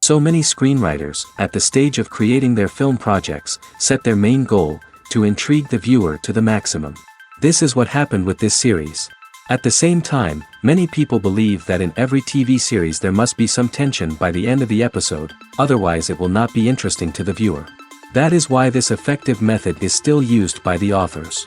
So many screenwriters, at the stage of creating their film projects, set their main goal, to intrigue the viewer to the maximum. This is what happened with this series. At the same time, many people believe that in every TV series there must be some tension by the end of the episode, otherwise it will not be interesting to the viewer. That is why this effective method is still used by the authors.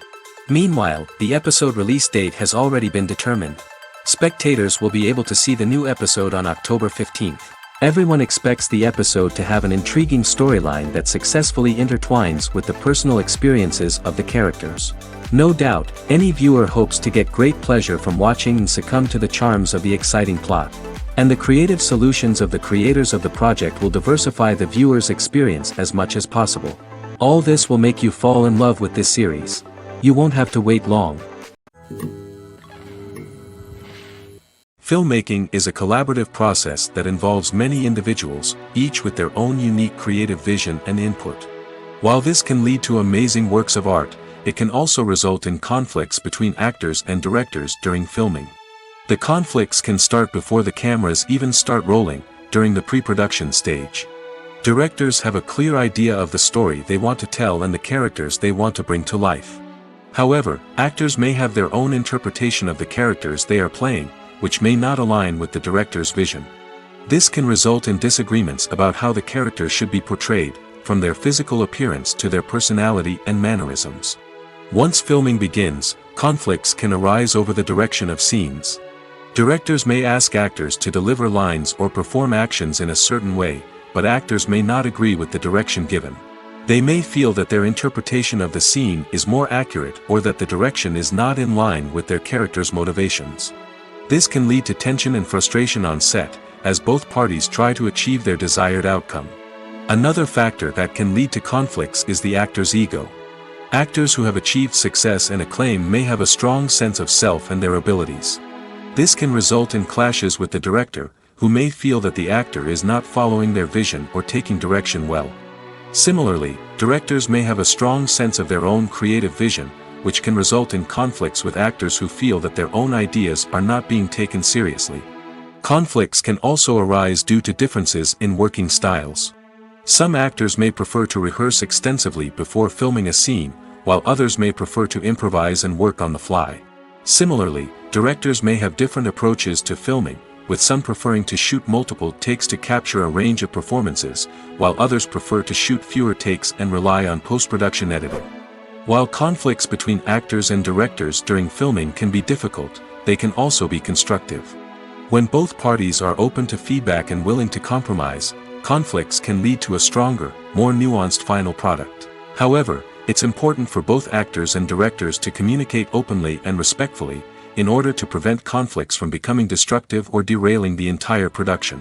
Meanwhile, the episode release date has already been determined. Spectators will be able to see the new episode on October 15th. Everyone expects the episode to have an intriguing storyline that successfully intertwines with the personal experiences of the characters. No doubt, any viewer hopes to get great pleasure from watching and succumb to the charms of the exciting plot. And the creative solutions of the creators of the project will diversify the viewer's experience as much as possible. All this will make you fall in love with this series. You won't have to wait long. Filmmaking is a collaborative process that involves many individuals, each with their own unique creative vision and input. While this can lead to amazing works of art, it can also result in conflicts between actors and directors during filming. The conflicts can start before the cameras even start rolling, during the pre-production stage. Directors have a clear idea of the story they want to tell and the characters they want to bring to life. However, actors may have their own interpretation of the characters they are playing, which may not align with the director's vision. This can result in disagreements about how the characters should be portrayed, from their physical appearance to their personality and mannerisms. Once filming begins, conflicts can arise over the direction of scenes. Directors may ask actors to deliver lines or perform actions in a certain way, but actors may not agree with the direction given. They may feel that their interpretation of the scene is more accurate or that the direction is not in line with their character's motivations. This can lead to tension and frustration on set, as both parties try to achieve their desired outcome. Another factor that can lead to conflicts is the actor's ego. Actors who have achieved success and acclaim may have a strong sense of self and their abilities. This can result in clashes with the director, who may feel that the actor is not following their vision or taking direction well. Similarly, directors may have a strong sense of their own creative vision, which can result in conflicts with actors who feel that their own ideas are not being taken seriously. Conflicts can also arise due to differences in working styles. Some actors may prefer to rehearse extensively before filming a scene, while others may prefer to improvise and work on the fly. Similarly, directors may have different approaches to filming, with some preferring to shoot multiple takes to capture a range of performances, while others prefer to shoot fewer takes and rely on post-production editing. While conflicts between actors and directors during filming can be difficult, they can also be constructive. When both parties are open to feedback and willing to compromise, conflicts can lead to a stronger, more nuanced final product. However, it's important for both actors and directors to communicate openly and respectfully, in order to prevent conflicts from becoming destructive or derailing the entire production.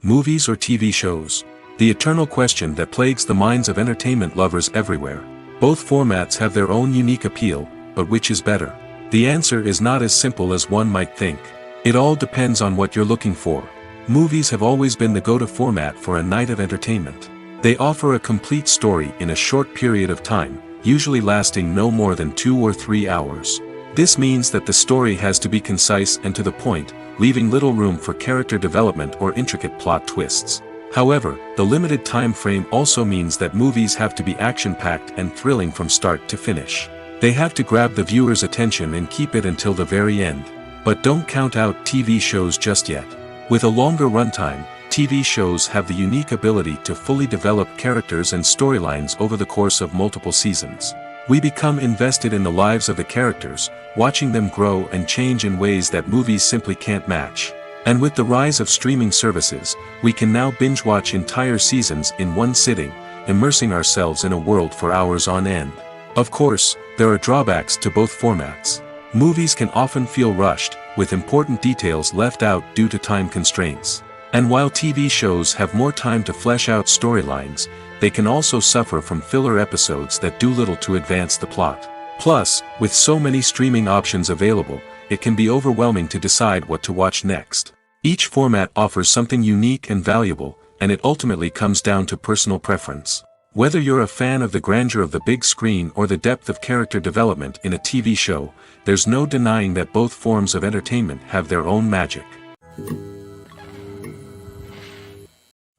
Movies or TV shows? The eternal question that plagues the minds of entertainment lovers everywhere. Both formats have their own unique appeal, but which is better? The answer is not as simple as one might think. It all depends on what you're looking for. Movies have always been the go-to format for a night of entertainment. They offer a complete story in a short period of time, usually lasting no more than 2 or 3 hours. This means that the story has to be concise and to the point, leaving little room for character development or intricate plot twists. However, the limited time frame also means that movies have to be action-packed and thrilling from start to finish. They have to grab the viewer's attention and keep it until the very end. But don't count out TV shows just yet. With a longer runtime, TV shows have the unique ability to fully develop characters and storylines over the course of multiple seasons. We become invested in the lives of the characters, watching them grow and change in ways that movies simply can't match. And with the rise of streaming services, we can now binge-watch entire seasons in one sitting, immersing ourselves in a world for hours on end. Of course, there are drawbacks to both formats. Movies can often feel rushed, with important details left out due to time constraints. And while TV shows have more time to flesh out storylines, they can also suffer from filler episodes that do little to advance the plot. Plus, with so many streaming options available, it can be overwhelming to decide what to watch next. Each format offers something unique and valuable, and it ultimately comes down to personal preference. Whether you're a fan of the grandeur of the big screen or the depth of character development in a TV show, there's no denying that both forms of entertainment have their own magic.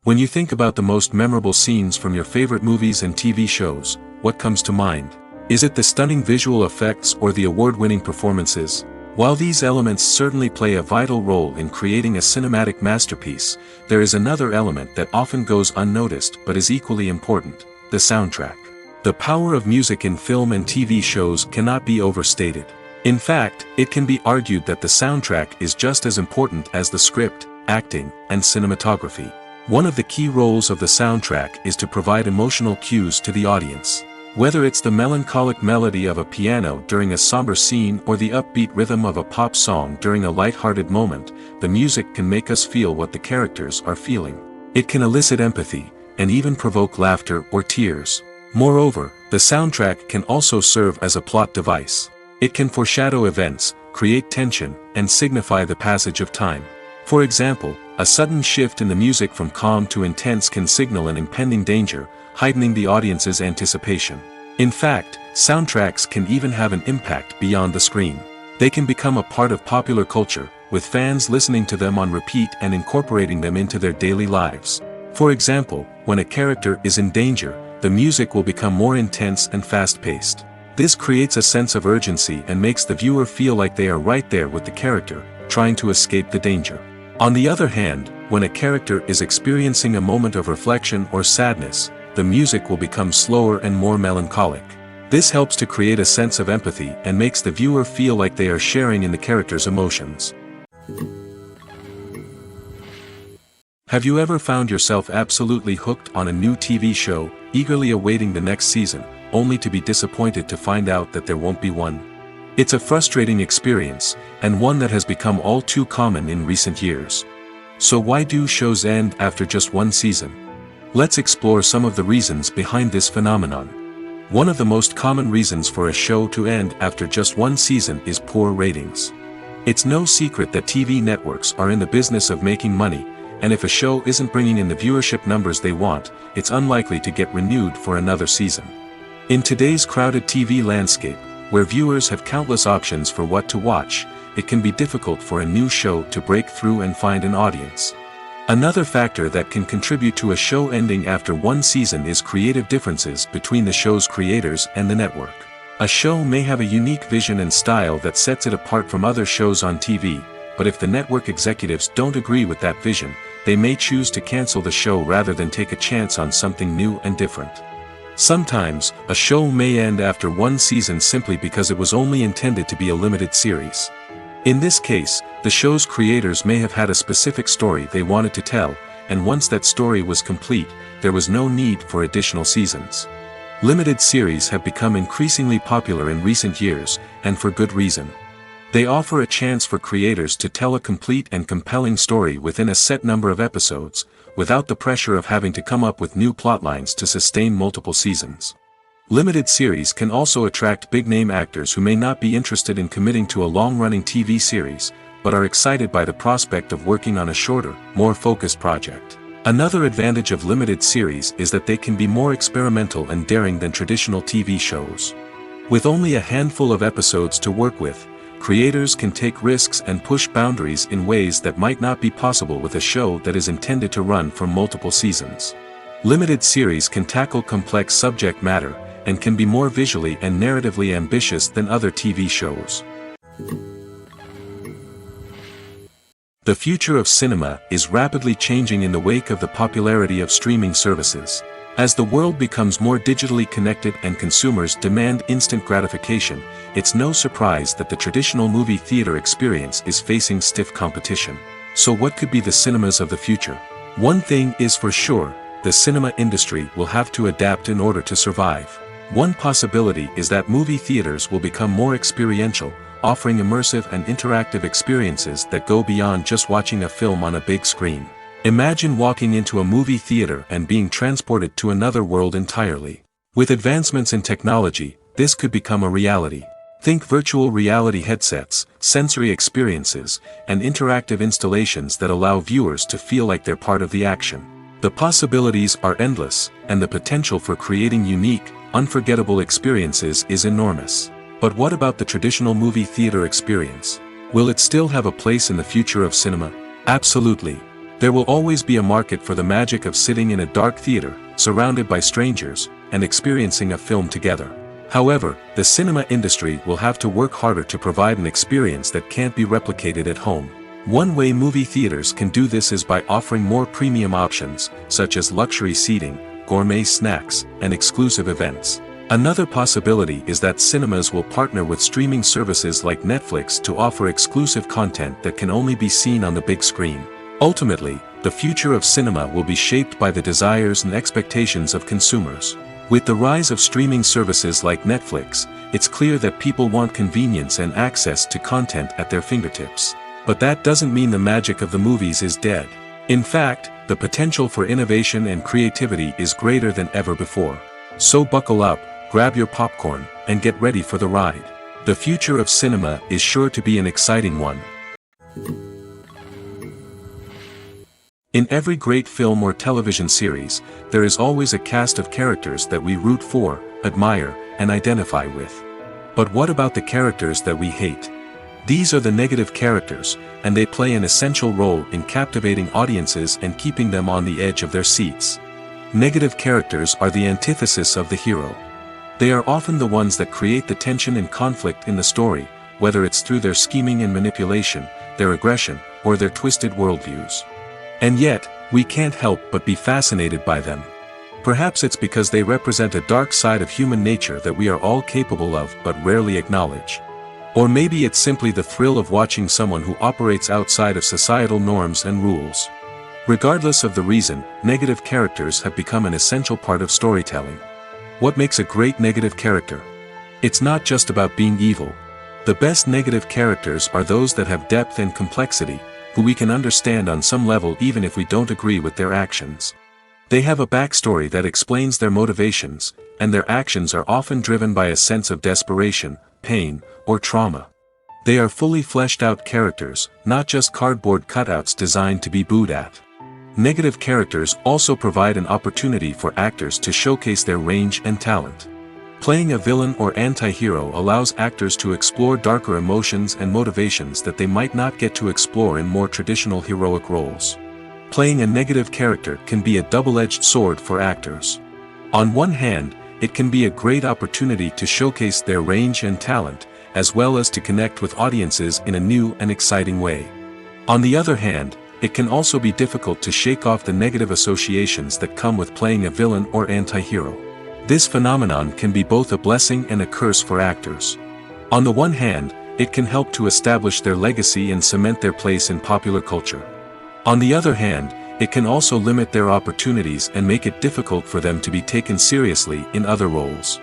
When you think about the most memorable scenes from your favorite movies and TV shows, what comes to mind? Is it the stunning visual effects or the award-winning performances? While these elements certainly play a vital role in creating a cinematic masterpiece, there is another element that often goes unnoticed but is equally important: the soundtrack. The power of music in film and TV shows cannot be overstated. In fact, it can be argued that the soundtrack is just as important as the script, acting, and cinematography. One of the key roles of the soundtrack is to provide emotional cues to the audience. Whether it's the melancholic melody of a piano during a somber scene or the upbeat rhythm of a pop song during a light-hearted moment, the music can make us feel what the characters are feeling. It can elicit empathy, and even provoke laughter or tears. Moreover, the soundtrack can also serve as a plot device. It can foreshadow events, create tension, and signify the passage of time. For example, a sudden shift in the music from calm to intense can signal an impending danger, heightening the audience's anticipation. In fact, soundtracks can even have an impact beyond the screen. They can become a part of popular culture, with fans listening to them on repeat and incorporating them into their daily lives. For example, when a character is in danger, the music will become more intense and fast-paced. This creates a sense of urgency and makes the viewer feel like they are right there with the character, trying to escape the danger. On the other hand, when a character is experiencing a moment of reflection or sadness, the music will become slower and more melancholic. This helps to create a sense of empathy and makes the viewer feel like they are sharing in the character's emotions. Have you ever found yourself absolutely hooked on a new TV show, eagerly awaiting the next season, only to be disappointed to find out that there won't be one? It's a frustrating experience, and one that has become all too common in recent years. So why do shows end after just one season? Let's explore some of the reasons behind this phenomenon. One of the most common reasons for a show to end after just one season is poor ratings. It's no secret that TV networks are in the business of making money, and if a show isn't bringing in the viewership numbers they want, it's unlikely to get renewed for another season. In today's crowded TV landscape, where viewers have countless options for what to watch, it can be difficult for a new show to break through and find an audience. Another factor that can contribute to a show ending after one season is creative differences between the show's creators and the network. A show may have a unique vision and style that sets it apart from other shows on TV, but if the network executives don't agree with that vision, they may choose to cancel the show rather than take a chance on something new and different. Sometimes, a show may end after one season simply because it was only intended to be a limited series. In this case, the show's creators may have had a specific story they wanted to tell, and once that story was complete, there was no need for additional seasons. Limited series have become increasingly popular in recent years, and for good reason. They offer a chance for creators to tell a complete and compelling story within a set number of episodes, without the pressure of having to come up with new plotlines to sustain multiple seasons. Limited series can also attract big-name actors who may not be interested in committing to a long-running TV series, but are excited by the prospect of working on a shorter, more focused project. Another advantage of limited series is that they can be more experimental and daring than traditional TV shows. With only a handful of episodes to work with, creators can take risks and push boundaries in ways that might not be possible with a show that is intended to run for multiple seasons. Limited series can tackle complex subject matter, and can be more visually and narratively ambitious than other TV shows. The future of cinema is rapidly changing in the wake of the popularity of streaming services. As the world becomes more digitally connected and consumers demand instant gratification, it's no surprise that the traditional movie theater experience is facing stiff competition. So what could be the cinemas of the future? One thing is for sure, the cinema industry will have to adapt in order to survive. One possibility is that movie theaters will become more experiential, offering immersive and interactive experiences that go beyond just watching a film on a big screen. Imagine walking into a movie theater and being transported to another world entirely. With advancements in technology, this could become a reality. Think virtual reality headsets, sensory experiences, and interactive installations that allow viewers to feel like they're part of the action. The possibilities are endless, and the potential for creating unique, unforgettable experiences is enormous. But what about the traditional movie theater experience? Will it still have a place in the future of cinema? Absolutely. There will always be a market for the magic of sitting in a dark theater, surrounded by strangers, and experiencing a film together. However, the cinema industry will have to work harder to provide an experience that can't be replicated at home. One way movie theaters can do this is by offering more premium options, such as luxury seating, gourmet snacks, and exclusive events. Another possibility is that cinemas will partner with streaming services like Netflix to offer exclusive content that can only be seen on the big screen. Ultimately, the future of cinema will be shaped by the desires and expectations of consumers. With the rise of streaming services like Netflix, it's clear that people want convenience and access to content at their fingertips. But that doesn't mean the magic of the movies is dead. In fact, the potential for innovation and creativity is greater than ever before. So buckle up, grab your popcorn, and get ready for the ride. The future of cinema is sure to be an exciting one. In every great film or television series, there is always a cast of characters that we root for, admire, and identify with. But what about the characters that we hate? These are the negative characters, and they play an essential role in captivating audiences and keeping them on the edge of their seats. Negative characters are the antithesis of the hero. They are often the ones that create the tension and conflict in the story, whether it's through their scheming and manipulation, their aggression, or their twisted worldviews. And yet, we can't help but be fascinated by them. Perhaps it's because they represent a dark side of human nature that we are all capable of but rarely acknowledge. Or maybe it's simply the thrill of watching someone who operates outside of societal norms and rules. Regardless of the reason, negative characters have become an essential part of storytelling. What makes a great negative character? It's not just about being evil. The best negative characters are those that have depth and complexity, who we can understand on some level even if we don't agree with their actions. They have a backstory that explains their motivations, and their actions are often driven by a sense of desperation, pain, or trauma. They are fully fleshed out characters, not just cardboard cutouts designed to be booed at. Negative characters also provide an opportunity for actors to showcase their range and talent. Playing a villain or anti-hero allows actors to explore darker emotions and motivations that they might not get to explore in more traditional heroic roles. Playing a negative character can be a double-edged sword for actors. On one hand, it can be a great opportunity to showcase their range and talent, as well as to connect with audiences in a new and exciting way. On the other hand, it can also be difficult to shake off the negative associations that come with playing a villain or anti-hero. This phenomenon can be both a blessing and a curse for actors. On the one hand, it can help to establish their legacy and cement their place in popular culture. On the other hand, it can also limit their opportunities and make it difficult for them to be taken seriously in other roles.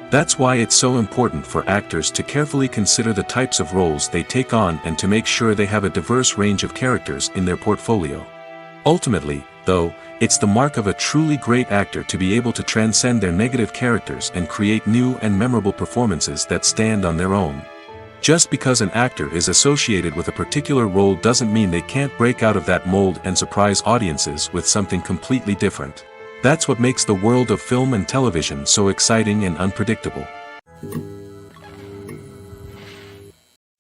That's why it's so important for actors to carefully consider the types of roles they take on and to make sure they have a diverse range of characters in their portfolio. Ultimately, though, it's the mark of a truly great actor to be able to transcend their negative characters and create new and memorable performances that stand on their own. Just because an actor is associated with a particular role doesn't mean they can't break out of that mold and surprise audiences with something completely different. That's what makes the world of film and television so exciting and unpredictable.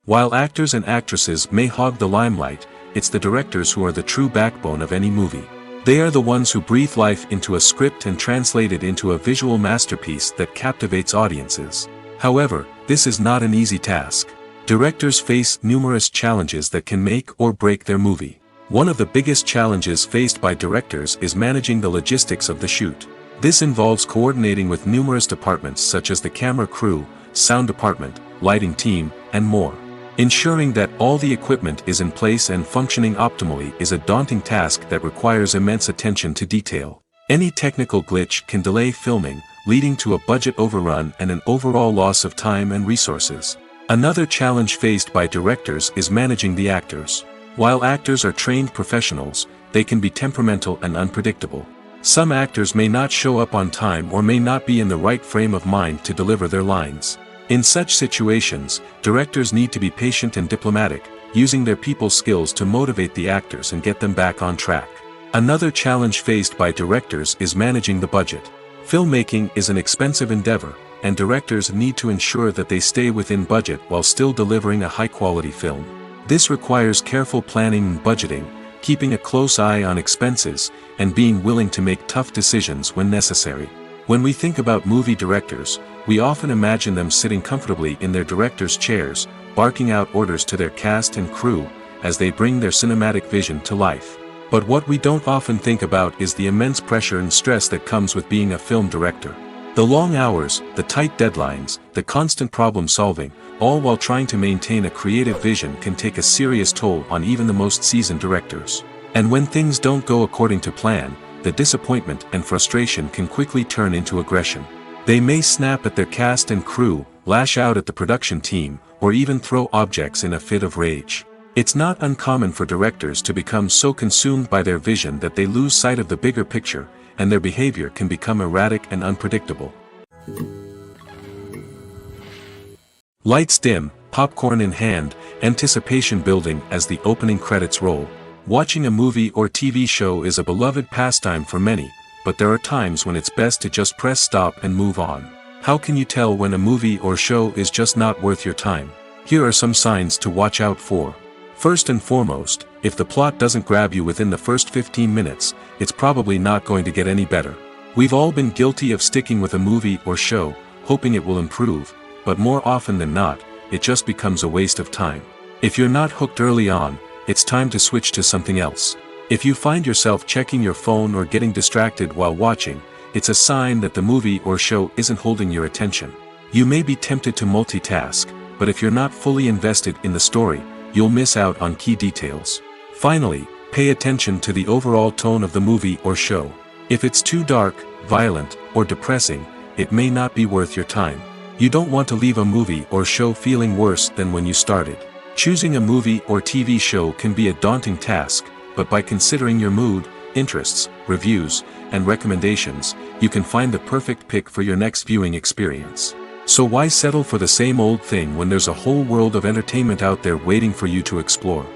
While actors and actresses may hog the limelight, it's the directors who are the true backbone of any movie. They are the ones who breathe life into a script and translate it into a visual masterpiece that captivates audiences. However, this is not an easy task. Directors face numerous challenges that can make or break their movie. One of the biggest challenges faced by directors is managing the logistics of the shoot. This involves coordinating with numerous departments such as the camera crew, sound department, lighting team, and more. Ensuring that all the equipment is in place and functioning optimally is a daunting task that requires immense attention to detail. Any technical glitch can delay filming, leading to a budget overrun and an overall loss of time and resources. Another challenge faced by directors is managing the actors. While actors are trained professionals, they can be temperamental and unpredictable. Some actors may not show up on time or may not be in the right frame of mind to deliver their lines. In such situations, directors need to be patient and diplomatic, using their people skills to motivate the actors and get them back on track. Another challenge faced by directors is managing the budget. Filmmaking is an expensive endeavor, and directors need to ensure that they stay within budget while still delivering a high-quality film. This requires careful planning and budgeting, keeping a close eye on expenses, and being willing to make tough decisions when necessary. When we think about movie directors, we often imagine them sitting comfortably in their director's chairs, barking out orders to their cast and crew, as they bring their cinematic vision to life. But what we don't often think about is the immense pressure and stress that comes with being a film director. The long hours, the tight deadlines, the constant problem solving, all while trying to maintain a creative vision can take a serious toll on even the most seasoned directors. And when things don't go according to plan, the disappointment and frustration can quickly turn into aggression. They may snap at their cast and crew, lash out at the production team, or even throw objects in a fit of rage. It's not uncommon for directors to become so consumed by their vision that they lose sight of the bigger picture, and their behavior can become erratic and unpredictable. Lights dim, popcorn in hand, anticipation building as the opening credits roll. Watching a movie or TV show is a beloved pastime for many, but there are times when it's best to just press stop and move on. How can you tell when a movie or show is just not worth your time? Here are some signs to watch out for. First and foremost, if the plot doesn't grab you within the first 15 minutes, it's probably not going to get any better. We've all been guilty of sticking with a movie or show, hoping it will improve, but more often than not, it just becomes a waste of time. If you're not hooked early on, it's time to switch to something else. If you find yourself checking your phone or getting distracted while watching, it's a sign that the movie or show isn't holding your attention. You may be tempted to multitask, but if you're not fully invested in the story, you'll miss out on key details. Finally, pay attention to the overall tone of the movie or show. If it's too dark, violent, or depressing, it may not be worth your time. You don't want to leave a movie or show feeling worse than when you started. Choosing a movie or TV show can be a daunting task, but by considering your mood, interests, reviews, and recommendations, you can find the perfect pick for your next viewing experience. So why settle for the same old thing when there's a whole world of entertainment out there waiting for you to explore?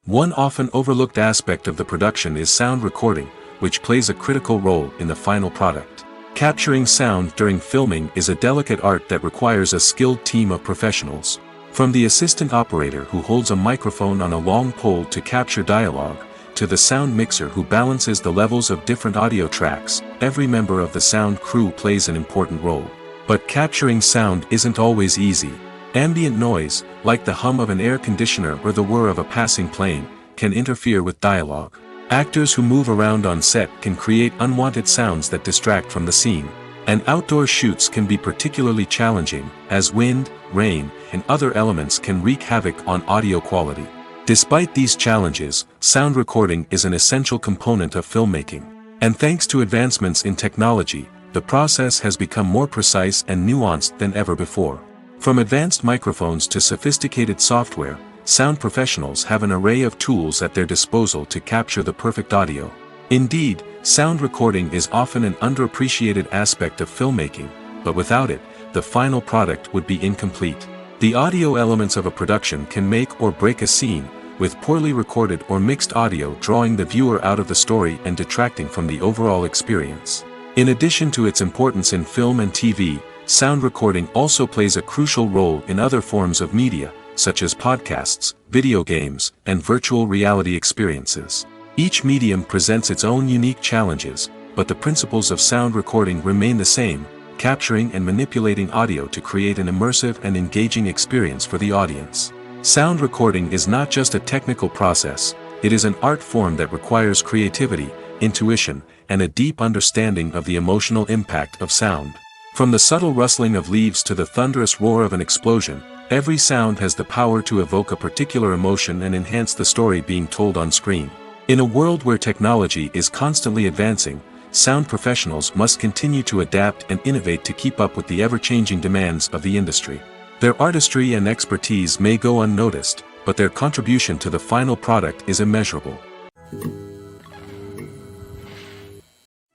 One often overlooked aspect of the production is sound recording, which plays a critical role in the final product. Capturing sound during filming is a delicate art that requires a skilled team of professionals. From the assistant operator who holds a microphone on a long pole to capture dialogue, to the sound mixer who balances the levels of different audio tracks, every member of the sound crew plays an important role. But capturing sound isn't always easy. Ambient noise, like the hum of an air conditioner or the whir of a passing plane, can interfere with dialogue. Actors who move around on set can create unwanted sounds that distract from the scene. And outdoor shoots can be particularly challenging, as wind, rain, and other elements can wreak havoc on audio quality. Despite these challenges, sound recording is an essential component of filmmaking. And thanks to advancements in technology, the process has become more precise and nuanced than ever before. From advanced microphones to sophisticated software, sound professionals have an array of tools at their disposal to capture the perfect audio. Indeed, sound recording is often an underappreciated aspect of filmmaking, but without it, the final product would be incomplete. The audio elements of a production can make or break a scene, with poorly recorded or mixed audio drawing the viewer out of the story and detracting from the overall experience. In addition to its importance in film and TV, sound recording also plays a crucial role in other forms of media, such as podcasts, video games, and virtual reality experiences. Each medium presents its own unique challenges, but the principles of sound recording remain the same: capturing and manipulating audio to create an immersive and engaging experience for the audience. Sound recording is not just a technical process, it is an art form that requires creativity, intuition, and a deep understanding of the emotional impact of sound. From the subtle rustling of leaves to the thunderous roar of an explosion, every sound has the power to evoke a particular emotion and enhance the story being told on screen. In a world where technology is constantly advancing, sound professionals must continue to adapt and innovate to keep up with the ever-changing demands of the industry. Their artistry and expertise may go unnoticed, but their contribution to the final product is immeasurable.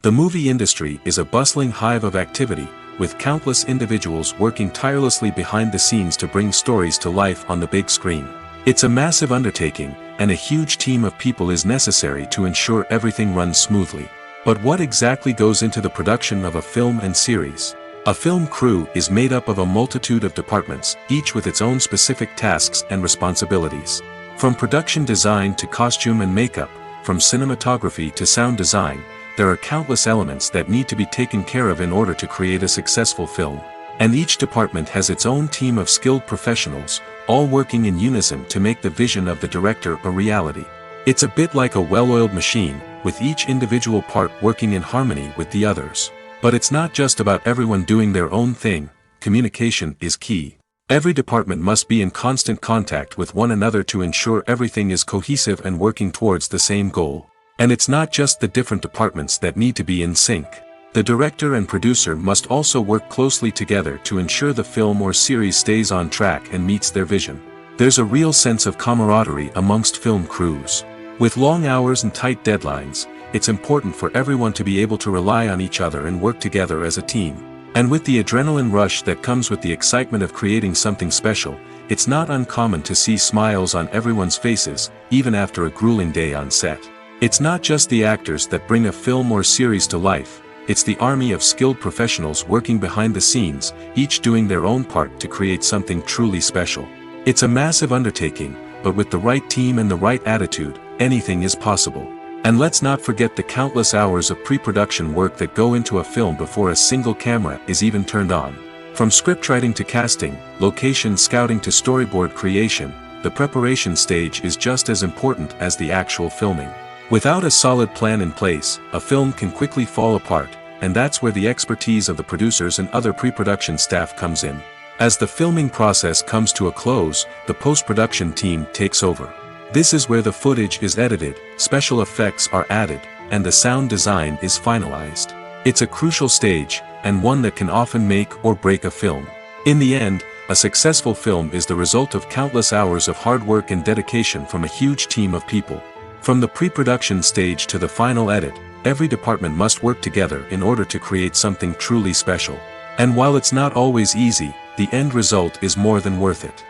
The movie industry is a bustling hive of activity, with countless individuals working tirelessly behind the scenes to bring stories to life on the big screen. It's a massive undertaking, and a huge team of people is necessary to ensure everything runs smoothly. But what exactly goes into the production of a film and series? A film crew is made up of a multitude of departments, each with its own specific tasks and responsibilities. From production design to costume and makeup, from cinematography to sound design, there are countless elements that need to be taken care of in order to create a successful film. And each department has its own team of skilled professionals, all working in unison to make the vision of the director a reality. It's a bit like a well-oiled machine, with each individual part working in harmony with the others. But it's not just about everyone doing their own thing, communication is key. Every department must be in constant contact with one another to ensure everything is cohesive and working towards the same goal. And it's not just the different departments that need to be in sync. The director and producer must also work closely together to ensure the film or series stays on track and meets their vision. There's a real sense of camaraderie amongst film crews. With long hours and tight deadlines, it's important for everyone to be able to rely on each other and work together as a team. And with the adrenaline rush that comes with the excitement of creating something special, it's not uncommon to see smiles on everyone's faces, even after a grueling day on set. It's not just the actors that bring a film or series to life, it's the army of skilled professionals working behind the scenes, each doing their own part to create something truly special. It's a massive undertaking, but with the right team and the right attitude, anything is possible. And let's not forget the countless hours of pre-production work that go into a film before a single camera is even turned on. From scriptwriting to casting, location scouting to storyboard creation, the preparation stage is just as important as the actual filming. Without a solid plan in place, a film can quickly fall apart, and that's where the expertise of the producers and other pre-production staff comes in. As the filming process comes to a close, the post-production team takes over. This is where the footage is edited, special effects are added, and the sound design is finalized. It's a crucial stage, and one that can often make or break a film. In the end, a successful film is the result of countless hours of hard work and dedication from a huge team of people. From the pre-production stage to the final edit, every department must work together in order to create something truly special. And while it's not always easy, the end result is more than worth it.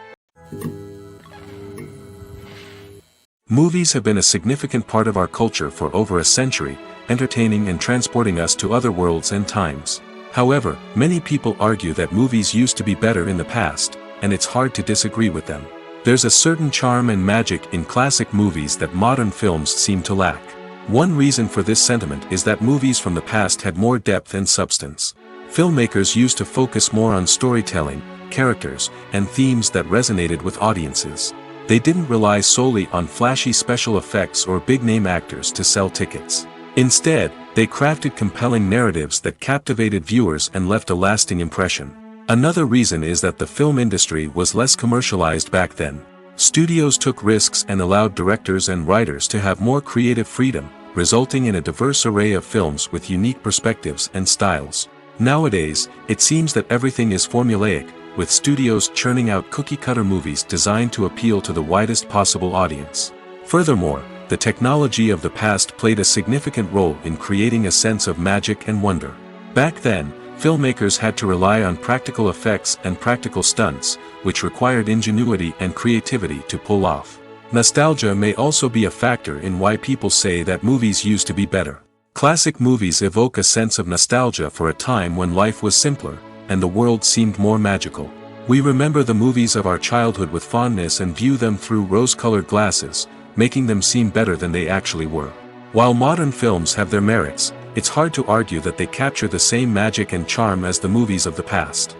Movies have been a significant part of our culture for over a century, entertaining and transporting us to other worlds and times. However, many people argue that movies used to be better in the past, and it's hard to disagree with them. There's a certain charm and magic in classic movies that modern films seem to lack. One reason for this sentiment is that movies from the past had more depth and substance. Filmmakers used to focus more on storytelling, characters, and themes that resonated with audiences. They didn't rely solely on flashy special effects or big-name actors to sell tickets. Instead, they crafted compelling narratives that captivated viewers and left a lasting impression. Another reason is that the film industry was less commercialized back then. Studios took risks and allowed directors and writers to have more creative freedom, resulting in a diverse array of films with unique perspectives and styles. Nowadays, it seems that everything is formulaic, with studios churning out cookie-cutter movies designed to appeal to the widest possible audience. Furthermore, the technology of the past played a significant role in creating a sense of magic and wonder. Back then, filmmakers had to rely on practical effects and practical stunts, which required ingenuity and creativity to pull off. Nostalgia may also be a factor in why people say that movies used to be better. Classic movies evoke a sense of nostalgia for a time when life was simpler, and the world seemed more magical. We remember the movies of our childhood with fondness and view them through rose-colored glasses, making them seem better than they actually were. While modern films have their merits, it's hard to argue that they capture the same magic and charm as the movies of the past.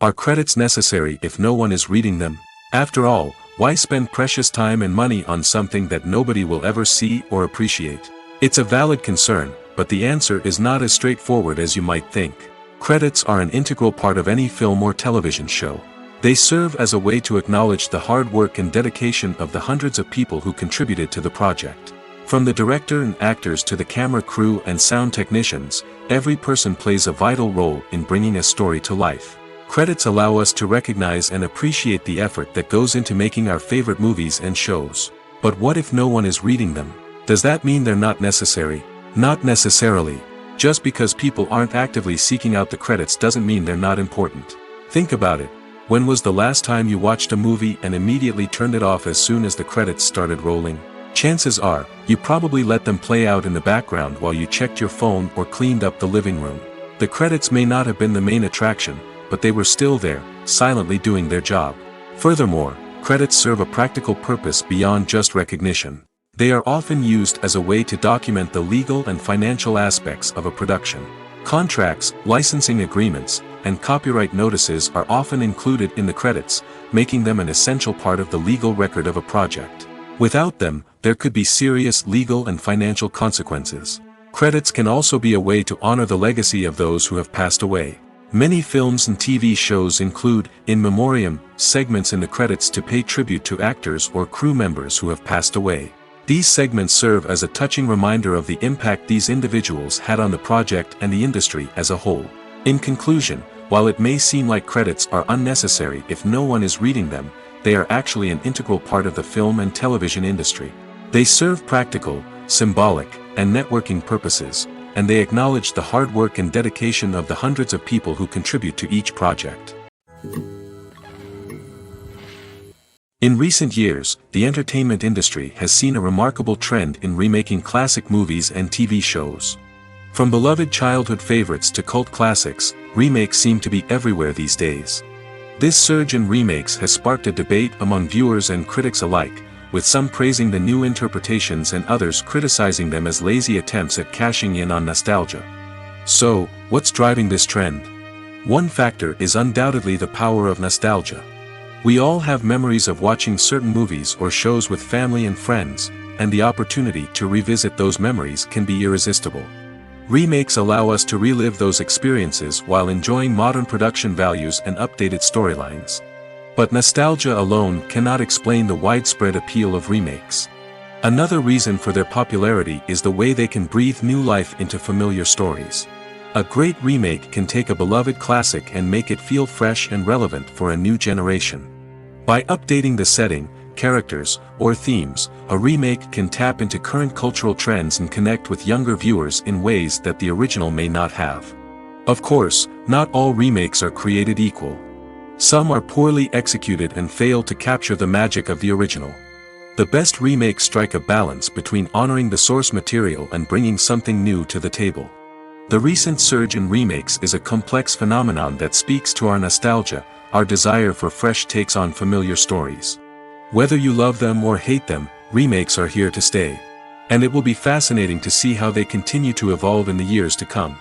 Are credits necessary if no one is reading them? After all, why spend precious time and money on something that nobody will ever see or appreciate? It's a valid concern, but the answer is not as straightforward as you might think. Credits are an integral part of any film or television show. They serve as a way to acknowledge the hard work and dedication of the hundreds of people who contributed to the project. From the director and actors to the camera crew and sound technicians, every person plays a vital role in bringing a story to life. Credits allow us to recognize and appreciate the effort that goes into making our favorite movies and shows. But what if no one is reading them? Does that mean they're not necessary? Not necessarily. Just because people aren't actively seeking out the credits doesn't mean they're not important. Think about it. When was the last time you watched a movie and immediately turned it off as soon as the credits started rolling? Chances are, you probably let them play out in the background while you checked your phone or cleaned up the living room. The credits may not have been the main attraction, but they were still there, silently doing their job. Furthermore, credits serve a practical purpose beyond just recognition. They are often used as a way to document the legal and financial aspects of a production. Contracts, licensing agreements, and copyright notices are often included in the credits, making them an essential part of the legal record of a project. Without them, there could be serious legal and financial consequences. Credits can also be a way to honor the legacy of those who have passed away. Many films and TV shows include, in memoriam, segments in the credits to pay tribute to actors or crew members who have passed away. These segments serve as a touching reminder of the impact these individuals had on the project and the industry as a whole. In conclusion, while it may seem like credits are unnecessary if no one is reading them, they are actually an integral part of the film and television industry. They serve practical, symbolic, and networking purposes, and they acknowledge the hard work and dedication of the hundreds of people who contribute to each project. In recent years, the entertainment industry has seen a remarkable trend in remaking classic movies and TV shows. From beloved childhood favorites to cult classics, remakes seem to be everywhere these days. This surge in remakes has sparked a debate among viewers and critics alike, with some praising the new interpretations and others criticizing them as lazy attempts at cashing in on nostalgia. So, what's driving this trend? One factor is undoubtedly the power of nostalgia. We all have memories of watching certain movies or shows with family and friends, and the opportunity to revisit those memories can be irresistible. Remakes allow us to relive those experiences while enjoying modern production values and updated storylines. But nostalgia alone cannot explain the widespread appeal of remakes. Another reason for their popularity is the way they can breathe new life into familiar stories. A great remake can take a beloved classic and make it feel fresh and relevant for a new generation. By updating the setting, characters, or themes, a remake can tap into current cultural trends and connect with younger viewers in ways that the original may not have. Of course, not all remakes are created equal. Some are poorly executed and fail to capture the magic of the original. The best remakes strike a balance between honoring the source material and bringing something new to the table. The recent surge in remakes is a complex phenomenon that speaks to our nostalgia, our desire for fresh takes on familiar stories. Whether you love them or hate them, remakes are here to stay. And it will be fascinating to see how they continue to evolve in the years to come.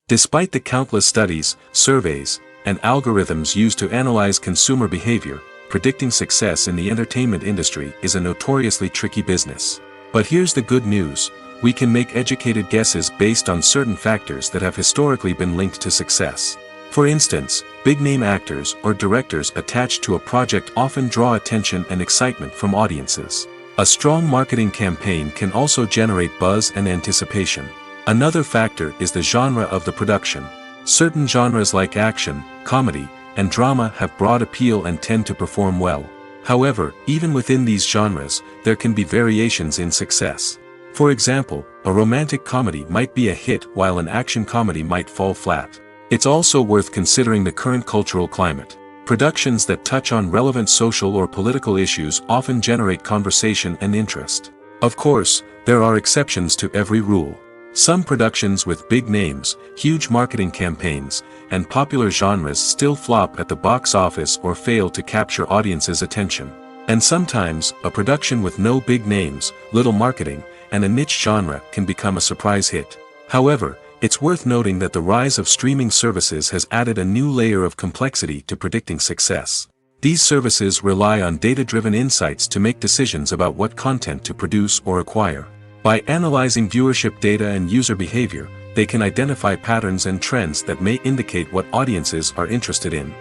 Despite the countless studies, surveys, and algorithms used to analyze consumer behavior, predicting success in the entertainment industry is a notoriously tricky business. But here's the good news: we can make educated guesses based on certain factors that have historically been linked to success. For instance, big-name actors or directors attached to a project often draw attention and excitement from audiences. A strong marketing campaign can also generate buzz and anticipation. Another factor is the genre of the production. Certain genres like action, comedy, and drama have broad appeal and tend to perform well. However, even within these genres, there can be variations in success. For example, a romantic comedy might be a hit while an action comedy might fall flat. It's also worth considering the current cultural climate. Productions that touch on relevant social or political issues often generate conversation and interest. Of course, there are exceptions to every rule. Some productions with big names, huge marketing campaigns, and popular genres still flop at the box office or fail to capture audiences' attention. And sometimes, a production with no big names, little marketing, and a niche genre can become a surprise hit. However, it's worth noting that the rise of streaming services has added a new layer of complexity to predicting success. These services rely on data-driven insights to make decisions about what content to produce or acquire. By analyzing viewership data and user behavior, they can identify patterns and trends that may indicate what audiences are interested in.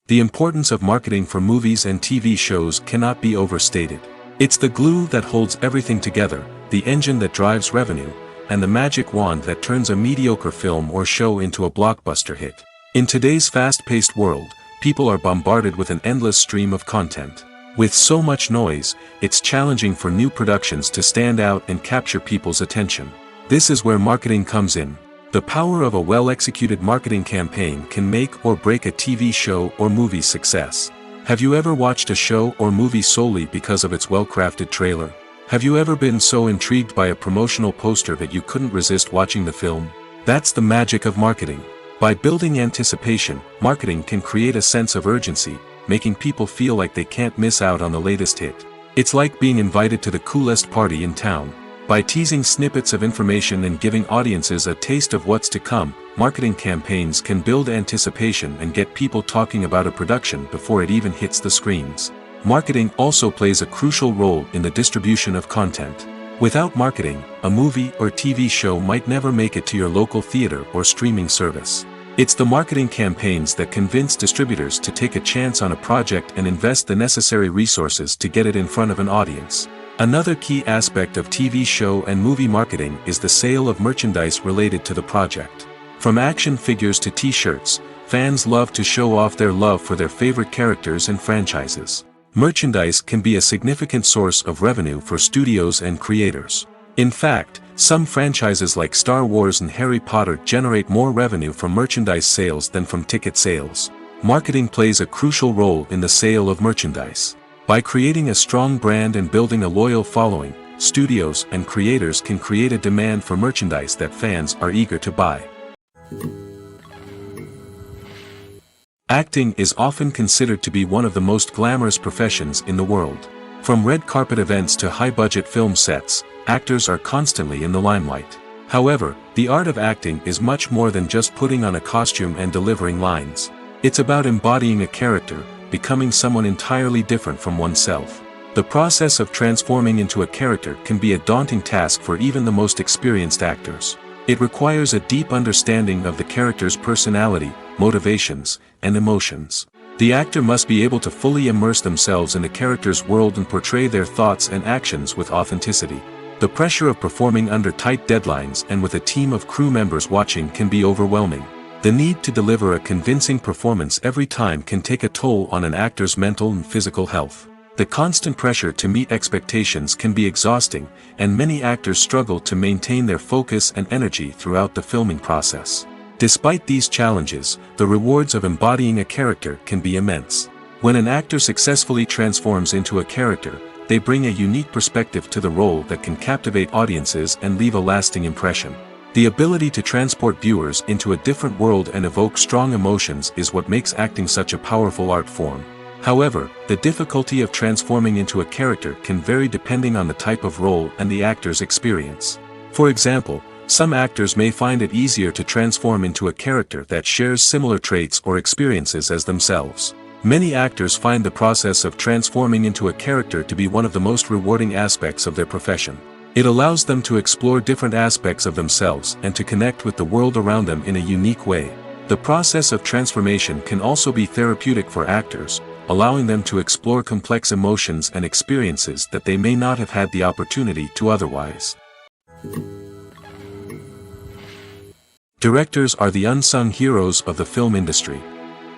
The importance of marketing for movies and TV shows cannot be overstated. It's the glue that holds everything together, the engine that drives revenue, and the magic wand that turns a mediocre film or show into a blockbuster hit. In today's fast-paced world, people are bombarded with an endless stream of content. With so much noise, it's challenging for new productions to stand out and capture people's attention. This is where marketing comes in. The power of a well-executed marketing campaign can make or break a TV show or movie's success. Have you ever watched a show or movie solely because of its well-crafted trailer? Have you ever been so intrigued by a promotional poster that you couldn't resist watching the film? That's the magic of marketing. By building anticipation, marketing can create a sense of urgency, making people feel like they can't miss out on the latest hit. It's like being invited to the coolest party in town. By teasing snippets of information and giving audiences a taste of what's to come, marketing campaigns can build anticipation and get people talking about a production before it even hits the screens. Marketing also plays a crucial role in the distribution of content. Without marketing, a movie or TV show might never make it to your local theater or streaming service. It's the marketing campaigns that convince distributors to take a chance on a project and invest the necessary resources to get it in front of an audience. Another key aspect of TV show and movie marketing is the sale of merchandise related to the project. From action figures to t-shirts, fans love to show off their love for their favorite characters and franchises. Merchandise can be a significant source of revenue for studios and creators. In fact, some franchises like Star Wars and Harry Potter generate more revenue from merchandise sales than from ticket sales. Marketing plays a crucial role in the sale of merchandise. By creating a strong brand and building a loyal following, studios and creators can create a demand for merchandise that fans are eager to buy. Acting is often considered to be one of the most glamorous professions in the world. From red carpet events to high-budget film sets, actors are constantly in the limelight. However, the art of acting is much more than just putting on a costume and delivering lines. It's about embodying a character, becoming someone entirely different from oneself. The process of transforming into a character can be a daunting task for even the most experienced actors. It requires a deep understanding of the character's personality, motivations, and emotions. The actor must be able to fully immerse themselves in the character's world and portray their thoughts and actions with authenticity. The pressure of performing under tight deadlines and with a team of crew members watching can be overwhelming. The need to deliver a convincing performance every time can take a toll on an actor's mental and physical health. The constant pressure to meet expectations can be exhausting, and many actors struggle to maintain their focus and energy throughout the filming process. Despite these challenges, the rewards of embodying a character can be immense. When an actor successfully transforms into a character, they bring a unique perspective to the role that can captivate audiences and leave a lasting impression. The ability to transport viewers into a different world and evoke strong emotions is what makes acting such a powerful art form. However, the difficulty of transforming into a character can vary depending on the type of role and the actor's experience. For example, some actors may find it easier to transform into a character that shares similar traits or experiences as themselves. Many actors find the process of transforming into a character to be one of the most rewarding aspects of their profession. It allows them to explore different aspects of themselves and to connect with the world around them in a unique way. The process of transformation can also be therapeutic for actors, allowing them to explore complex emotions and experiences that they may not have had the opportunity to otherwise. Directors are the unsung heroes of the film industry.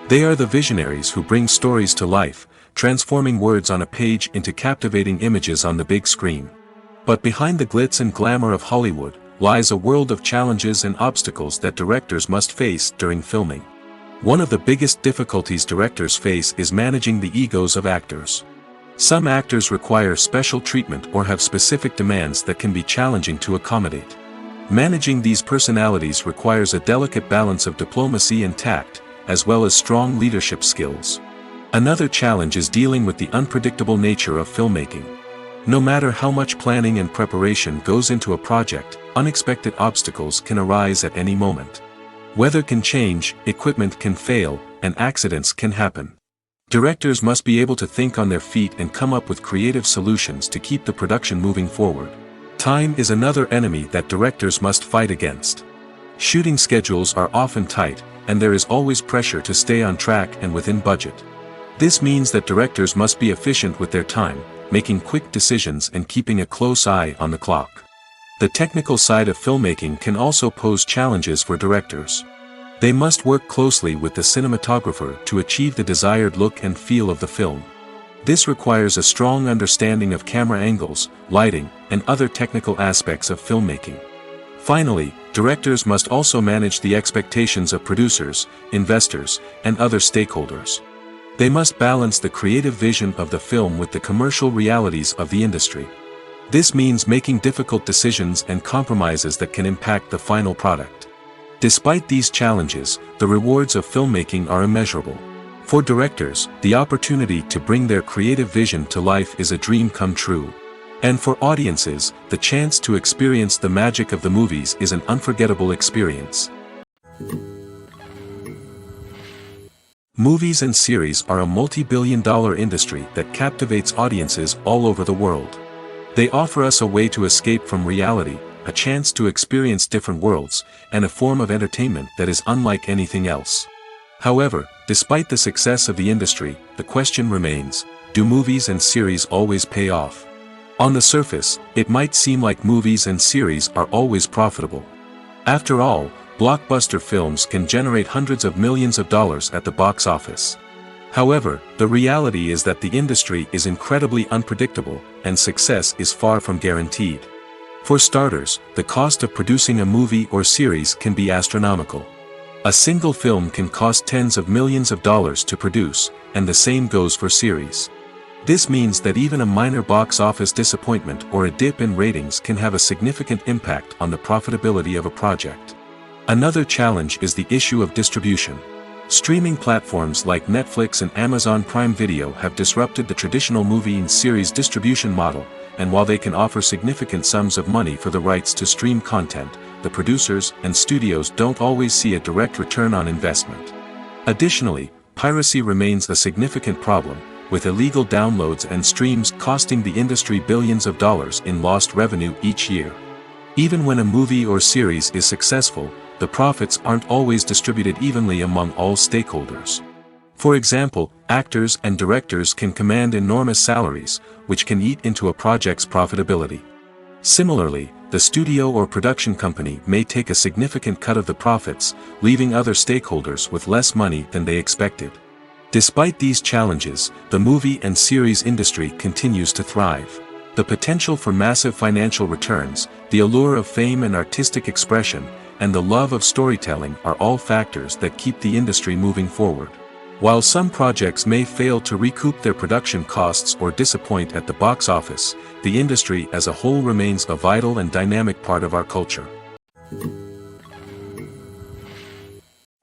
They are the visionaries who bring stories to life, transforming words on a page into captivating images on the big screen. But behind the glitz and glamour of Hollywood, lies a world of challenges and obstacles that directors must face during filming. One of the biggest difficulties directors face is managing the egos of actors. Some actors require special treatment or have specific demands that can be challenging to accommodate. Managing these personalities requires a delicate balance of diplomacy and tact, as well as strong leadership skills. Another challenge is dealing with the unpredictable nature of filmmaking. No matter how much planning and preparation goes into a project, unexpected obstacles can arise at any moment. Weather can change, equipment can fail, and accidents can happen. Directors must be able to think on their feet and come up with creative solutions to keep the production moving forward. Time is another enemy that directors must fight against. Shooting schedules are often tight, and there is always pressure to stay on track and within budget. This means that directors must be efficient with their time, making quick decisions and keeping a close eye on the clock. The technical side of filmmaking can also pose challenges for directors. They must work closely with the cinematographer to achieve the desired look and feel of the film. This requires a strong understanding of camera angles, lighting, and other technical aspects of filmmaking. Finally, directors must also manage the expectations of producers, investors, and other stakeholders. They must balance the creative vision of the film with the commercial realities of the industry. This means making difficult decisions and compromises that can impact the final product. Despite these challenges, the rewards of filmmaking are immeasurable. For directors, the opportunity to bring their creative vision to life is a dream come true. And for audiences, the chance to experience the magic of the movies is an unforgettable experience. Movies and series are a multi-billion-dollar industry that captivates audiences all over the world. They offer us a way to escape from reality, a chance to experience different worlds, and a form of entertainment that is unlike anything else. However, despite the success of the industry, the question remains, do movies and series always pay off? On the surface, it might seem like movies and series are always profitable. After all, blockbuster films can generate hundreds of millions of dollars at the box office. However, the reality is that the industry is incredibly unpredictable, and success is far from guaranteed. For starters, the cost of producing a movie or series can be astronomical. A single film can cost tens of millions of dollars to produce, and the same goes for series. This means that even a minor box office disappointment or a dip in ratings can have a significant impact on the profitability of a project. Another challenge is the issue of distribution. Streaming platforms like Netflix and Amazon Prime Video have disrupted the traditional movie and series distribution model, and while they can offer significant sums of money for the rights to stream content, the producers and studios don't always see a direct return on investment. Additionally, piracy remains a significant problem, with illegal downloads and streams costing the industry billions of dollars in lost revenue each year. Even when a movie or series is successful, the profits aren't always distributed evenly among all stakeholders. For example, actors and directors can command enormous salaries, which can eat into a project's profitability. Similarly, the studio or production company may take a significant cut of the profits, leaving other stakeholders with less money than they expected. Despite these challenges, the movie and series industry continues to thrive. The potential for massive financial returns, the allure of fame and artistic expression, and the love of storytelling are all factors that keep the industry moving forward. While some projects may fail to recoup their production costs or disappoint at the box office, the industry as a whole remains a vital and dynamic part of our culture.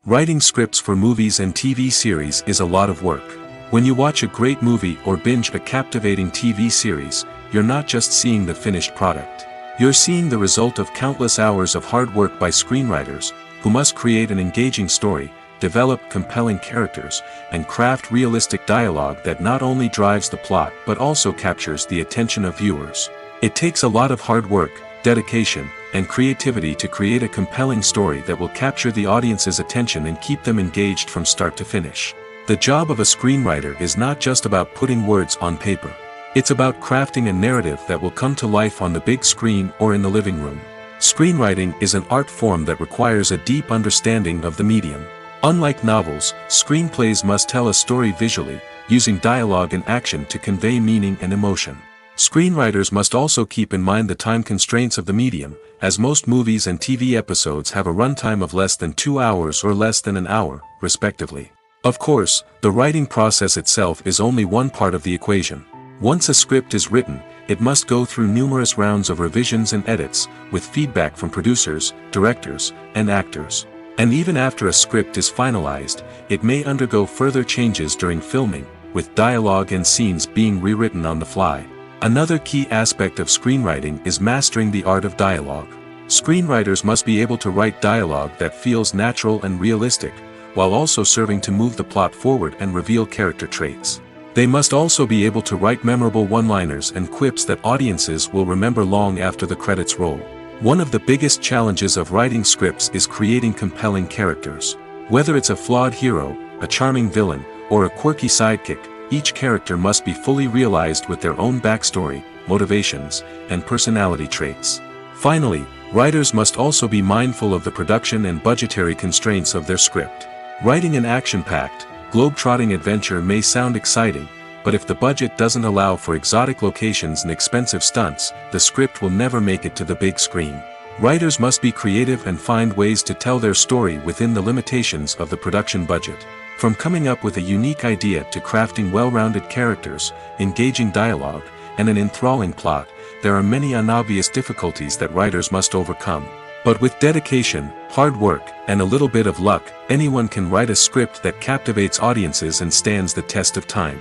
Writing scripts for movies and TV series is a lot of work. When you watch a great movie or binge a captivating TV series, you're not just seeing the finished product. You're seeing the result of countless hours of hard work by screenwriters, who must create an engaging story, develop compelling characters, and craft realistic dialogue that not only drives the plot but also captures the attention of viewers. It takes a lot of hard work, dedication, and creativity to create a compelling story that will capture the audience's attention and keep them engaged from start to finish. The job of a screenwriter is not just about putting words on paper. It's about crafting a narrative that will come to life on the big screen or in the living room. Screenwriting is an art form that requires a deep understanding of the medium. Unlike novels, screenplays must tell a story visually, using dialogue and action to convey meaning and emotion. Screenwriters must also keep in mind the time constraints of the medium, as most movies and TV episodes have a runtime of less than 2 hours or less than an hour, respectively. Of course, the writing process itself is only one part of the equation. Once a script is written, it must go through numerous rounds of revisions and edits, with feedback from producers, directors, and actors. And even after a script is finalized, it may undergo further changes during filming, with dialogue and scenes being rewritten on the fly. Another key aspect of screenwriting is mastering the art of dialogue. Screenwriters must be able to write dialogue that feels natural and realistic, while also serving to move the plot forward and reveal character traits. They must also be able to write memorable one-liners and quips that audiences will remember long after the credits roll. One of the biggest challenges of writing scripts is creating compelling characters. Whether it's a flawed hero, a charming villain, or a quirky sidekick, each character must be fully realized with their own backstory, motivations, and personality traits. Finally, writers must also be mindful of the production and budgetary constraints of their script. Writing an action-packed, globe-trotting adventure may sound exciting, but if the budget doesn't allow for exotic locations and expensive stunts, the script will never make it to the big screen. Writers must be creative and find ways to tell their story within the limitations of the production budget. From coming up with a unique idea to crafting well-rounded characters, engaging dialogue, and an enthralling plot, there are many unobvious difficulties that writers must overcome. But with dedication, hard work, and a little bit of luck, anyone can write a script that captivates audiences and stands the test of time.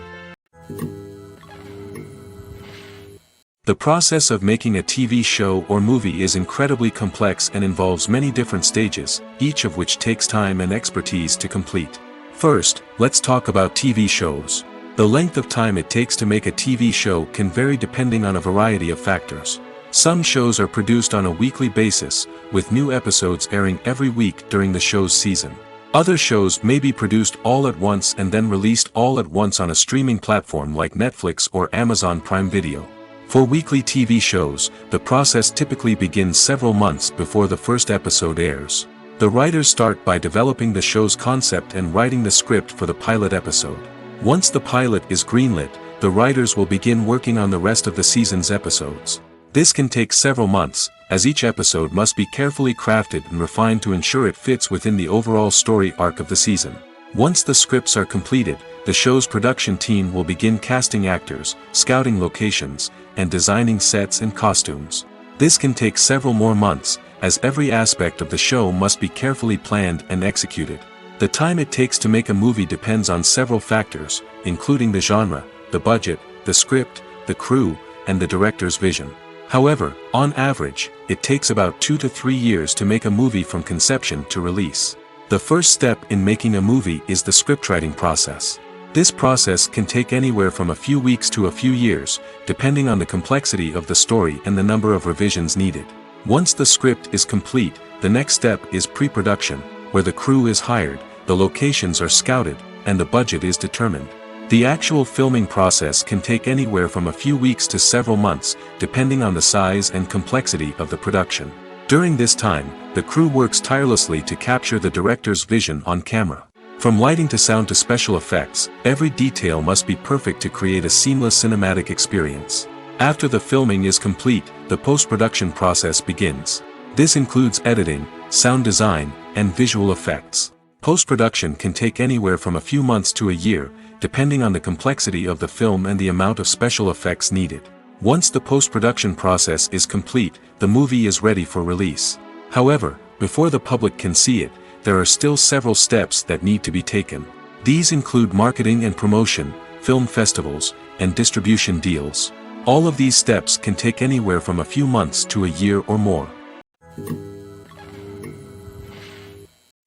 The process of making a TV show or movie is incredibly complex and involves many different stages, each of which takes time and expertise to complete. First, let's talk about TV shows. The length of time it takes to make a TV show can vary depending on a variety of factors. Some shows are produced on a weekly basis, with new episodes airing every week during the show's season. Other shows may be produced all at once and then released all at once on a streaming platform like Netflix or Amazon Prime Video. For weekly TV shows, the process typically begins several months before the first episode airs. The writers start by developing the show's concept and writing the script for the pilot episode. Once the pilot is greenlit, the writers will begin working on the rest of the season's episodes. This can take several months, as each episode must be carefully crafted and refined to ensure it fits within the overall story arc of the season. Once the scripts are completed, the show's production team will begin casting actors, scouting locations, and designing sets and costumes. This can take several more months, as every aspect of the show must be carefully planned and executed. The time it takes to make a movie depends on several factors, including the genre, the budget, the script, the crew, and the director's vision. However, on average, it takes about 2 to 3 years to make a movie from conception to release. The first step in making a movie is the scriptwriting process. This process can take anywhere from a few weeks to a few years, depending on the complexity of the story and the number of revisions needed. Once the script is complete, the next step is pre-production, where the crew is hired, the locations are scouted, and the budget is determined. The actual filming process can take anywhere from a few weeks to several months, depending on the size and complexity of the production. During this time, the crew works tirelessly to capture the director's vision on camera. From lighting to sound to special effects, every detail must be perfect to create a seamless cinematic experience. After the filming is complete, the post-production process begins. This includes editing, sound design, and visual effects. Post-production can take anywhere from a few months to a year, depending on the complexity of the film and the amount of special effects needed. Once the post-production process is complete, the movie is ready for release. However, before the public can see it, there are still several steps that need to be taken. These include marketing and promotion, film festivals, and distribution deals. All of these steps can take anywhere from a few months to a year or more.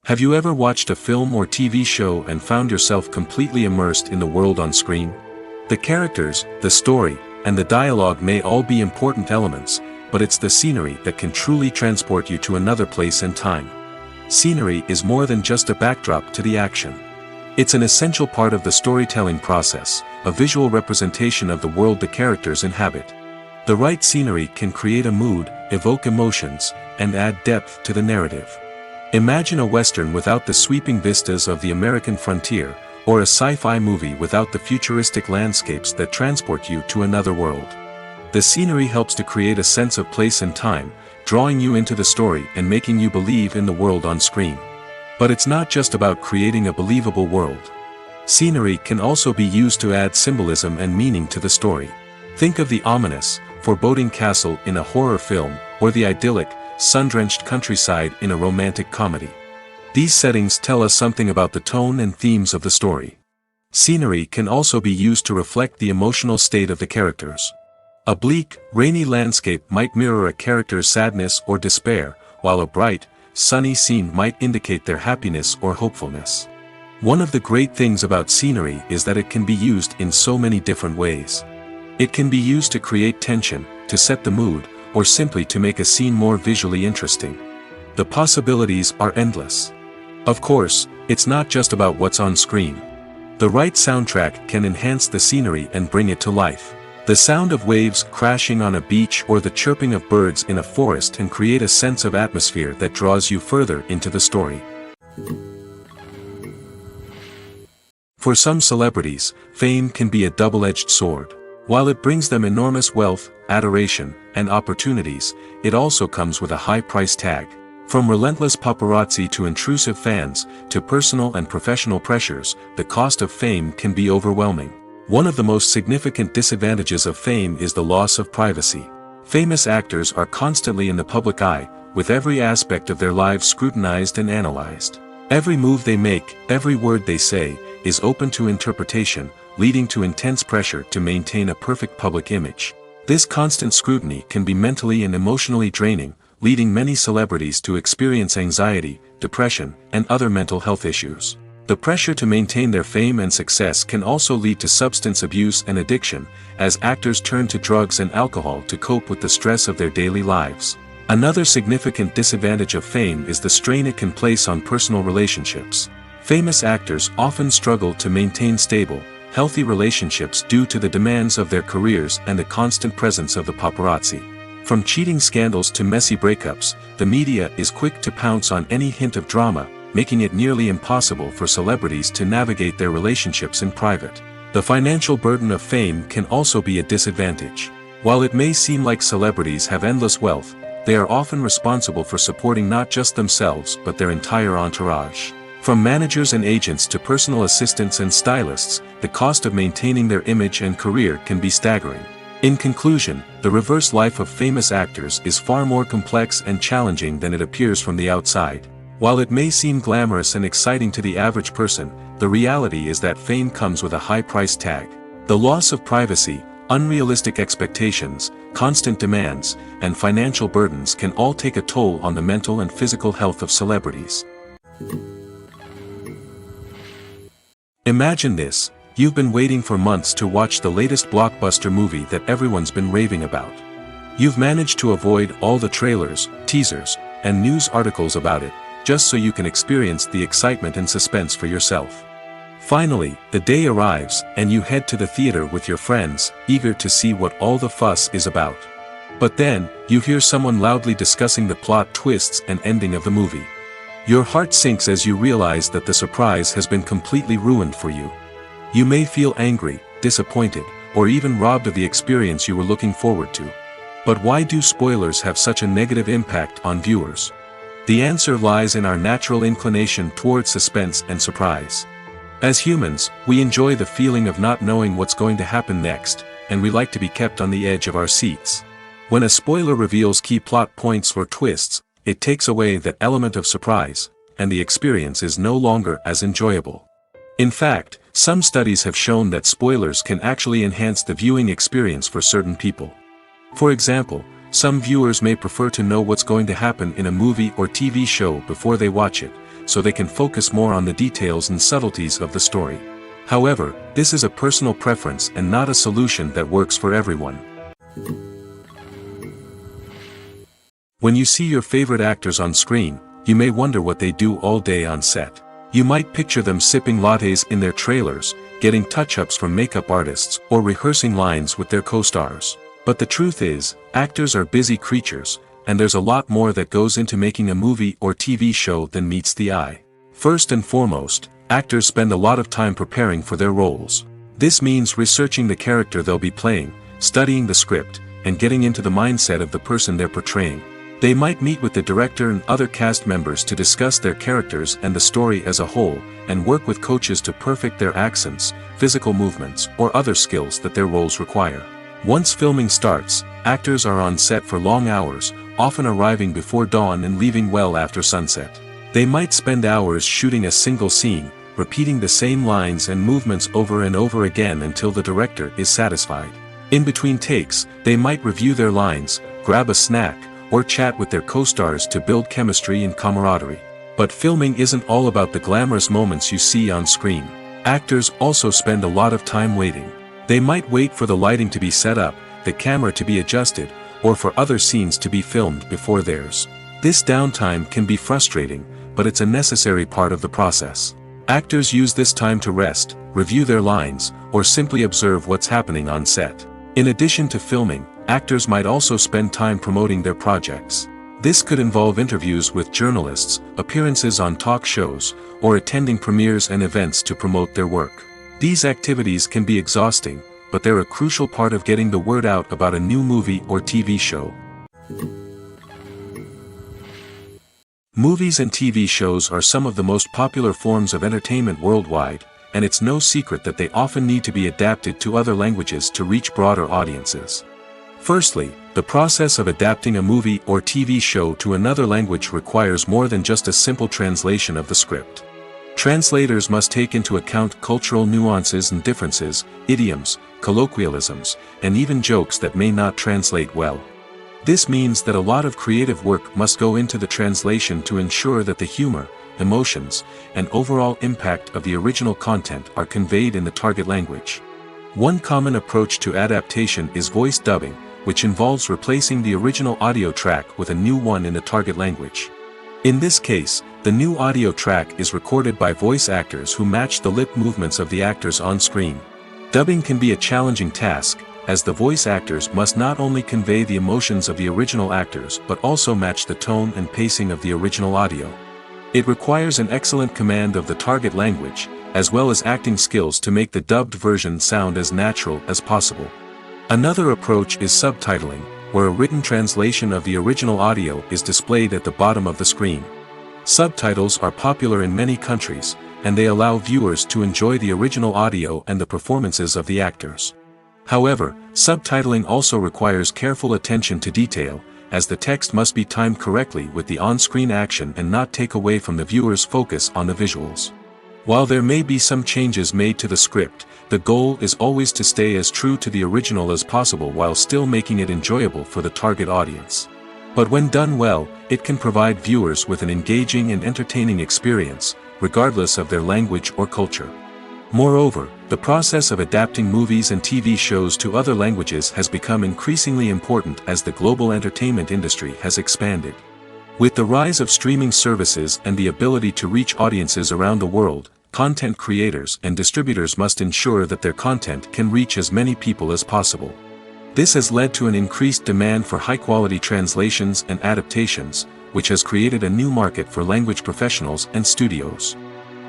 Have you ever watched a film or TV show and found yourself completely immersed in the world on screen? The characters, the story, and the dialogue may all be important elements, but it's the scenery that can truly transport you to another place and time. Scenery is more than just a backdrop to the action. It's an essential part of the storytelling process, a visual representation of the world the characters inhabit. The right scenery can create a mood, evoke emotions, and add depth to the narrative. Imagine a Western without the sweeping vistas of the American frontier, or a sci-fi movie without the futuristic landscapes that transport you to another world. The scenery helps to create a sense of place and time, drawing you into the story and making you believe in the world on screen. But it's not just about creating a believable world. Scenery can also be used to add symbolism and meaning to the story. Think of the ominous, foreboding castle in a horror film, or the idyllic, sun-drenched countryside in a romantic comedy. These settings tell us something about the tone and themes of the story. Scenery can also be used to reflect the emotional state of the characters. A bleak, rainy landscape might mirror a character's sadness or despair, while a bright, sunny scene might indicate their happiness or hopefulness. One of the great things about scenery is that it can be used in so many different ways. It can be used to create tension, to set the mood, or simply to make a scene more visually interesting. The possibilities are endless. Of course, it's not just about what's on screen. The right soundtrack can enhance the scenery and bring it to life. The sound of waves crashing on a beach or the chirping of birds in a forest can create a sense of atmosphere that draws you further into the story. For some celebrities, fame can be a double-edged sword. While it brings them enormous wealth, adoration, and opportunities, it also comes with a high price tag. From relentless paparazzi to intrusive fans, to personal and professional pressures, the cost of fame can be overwhelming. One of the most significant disadvantages of fame is the loss of privacy. Famous actors are constantly in the public eye, with every aspect of their lives scrutinized and analyzed. Every move they make, every word they say, is open to interpretation, leading to intense pressure to maintain a perfect public image. This constant scrutiny can be mentally and emotionally draining, leading many celebrities to experience anxiety, depression, and other mental health issues. The pressure to maintain their fame and success can also lead to substance abuse and addiction, as actors turn to drugs and alcohol to cope with the stress of their daily lives. Another significant disadvantage of fame is the strain it can place on personal relationships. Famous actors often struggle to maintain stable, healthy relationships due to the demands of their careers and the constant presence of the paparazzi. From cheating scandals to messy breakups, the media is quick to pounce on any hint of drama, making it nearly impossible for celebrities to navigate their relationships in private. The financial burden of fame can also be a disadvantage. While it may seem like celebrities have endless wealth, they are often responsible for supporting not just themselves but their entire entourage. From managers and agents to personal assistants and stylists, the cost of maintaining their image and career can be staggering. In conclusion, the reverse life of famous actors is far more complex and challenging than it appears from the outside. While it may seem glamorous and exciting to the average person, the reality is that fame comes with a high price tag. The loss of privacy, unrealistic expectations, constant demands, and financial burdens can all take a toll on the mental and physical health of celebrities. Imagine this: you've been waiting for months to watch the latest blockbuster movie that everyone's been raving about. You've managed to avoid all the trailers, teasers, and news articles about it, just so you can experience the excitement and suspense for yourself. Finally, the day arrives, and you head to the theater with your friends, eager to see what all the fuss is about. But then, you hear someone loudly discussing the plot twists and ending of the movie. Your heart sinks as you realize that the surprise has been completely ruined for you. You may feel angry, disappointed, or even robbed of the experience you were looking forward to. But why do spoilers have such a negative impact on viewers? The answer lies in our natural inclination towards suspense and surprise. As humans, we enjoy the feeling of not knowing what's going to happen next, and we like to be kept on the edge of our seats. When a spoiler reveals key plot points or twists, it takes away that element of surprise, and the experience is no longer as enjoyable. In fact, some studies have shown that spoilers can actually enhance the viewing experience for certain people. For example, some viewers may prefer to know what's going to happen in a movie or TV show before they watch it, so they can focus more on the details and subtleties of the story. However, this is a personal preference and not a solution that works for everyone. When you see your favorite actors on screen, you may wonder what they do all day on set. You might picture them sipping lattes in their trailers, getting touch-ups from makeup artists, or rehearsing lines with their co-stars. But the truth is, actors are busy creatures, and there's a lot more that goes into making a movie or TV show than meets the eye. First and foremost, actors spend a lot of time preparing for their roles. This means researching the character they'll be playing, studying the script, and getting into the mindset of the person they're portraying. They might meet with the director and other cast members to discuss their characters and the story as a whole, and work with coaches to perfect their accents, physical movements, or other skills that their roles require. Once filming starts, actors are on set for long hours, often arriving before dawn and leaving well after sunset. They might spend hours shooting a single scene, repeating the same lines and movements over and over again until the director is satisfied. In between takes, they might review their lines, grab a snack, or chat with their co-stars to build chemistry and camaraderie. But filming isn't all about the glamorous moments you see on screen. Actors also spend a lot of time waiting. They might wait for the lighting to be set up, the camera to be adjusted, or for other scenes to be filmed before theirs. This downtime can be frustrating, but it's a necessary part of the process. Actors use this time to rest, review their lines, or simply observe what's happening on set. In addition to filming, actors might also spend time promoting their projects. This could involve interviews with journalists, appearances on talk shows, or attending premieres and events to promote their work. These activities can be exhausting, but they're a crucial part of getting the word out about a new movie or TV show. Movies and TV shows are some of the most popular forms of entertainment worldwide, and it's no secret that they often need to be adapted to other languages to reach broader audiences. Firstly, the process of adapting a movie or TV show to another language requires more than just a simple translation of the script. Translators must take into account cultural nuances and differences, idioms, colloquialisms, and even jokes that may not translate well. This means that a lot of creative work must go into the translation to ensure that the humor, emotions, and overall impact of the original content are conveyed in the target language. One common approach to adaptation is voice dubbing, which involves replacing the original audio track with a new one in the target language. In this case, the new audio track is recorded by voice actors who match the lip movements of the actors on screen. Dubbing can be a challenging task, as the voice actors must not only convey the emotions of the original actors but also match the tone and pacing of the original audio. It requires an excellent command of the target language, as well as acting skills to make the dubbed version sound as natural as possible. Another approach is subtitling, where a written translation of the original audio is displayed at the bottom of the screen. Subtitles are popular in many countries, and they allow viewers to enjoy the original audio and the performances of the actors. However, subtitling also requires careful attention to detail, as the text must be timed correctly with the on-screen action and not take away from the viewer's focus on the visuals. While there may be some changes made to the script, the goal is always to stay as true to the original as possible while still making it enjoyable for the target audience. But when done well, it can provide viewers with an engaging and entertaining experience, regardless of their language or culture. Moreover, the process of adapting movies and TV shows to other languages has become increasingly important as the global entertainment industry has expanded. With the rise of streaming services and the ability to reach audiences around the world, content creators and distributors must ensure that their content can reach as many people as possible. This has led to an increased demand for high-quality translations and adaptations, which has created a new market for language professionals and studios.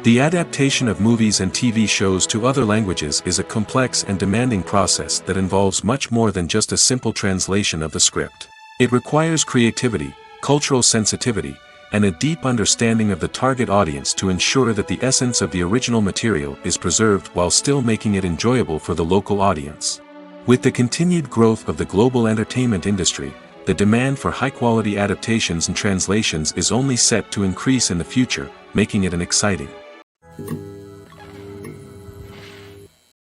The adaptation of movies and TV shows to other languages is a complex and demanding process that involves much more than just a simple translation of the script. It requires creativity, cultural sensitivity, and a deep understanding of the target audience to ensure that the essence of the original material is preserved while still making it enjoyable for the local audience. With the continued growth of the global entertainment industry, the demand for high-quality adaptations and translations is only set to increase in the future, making it an exciting.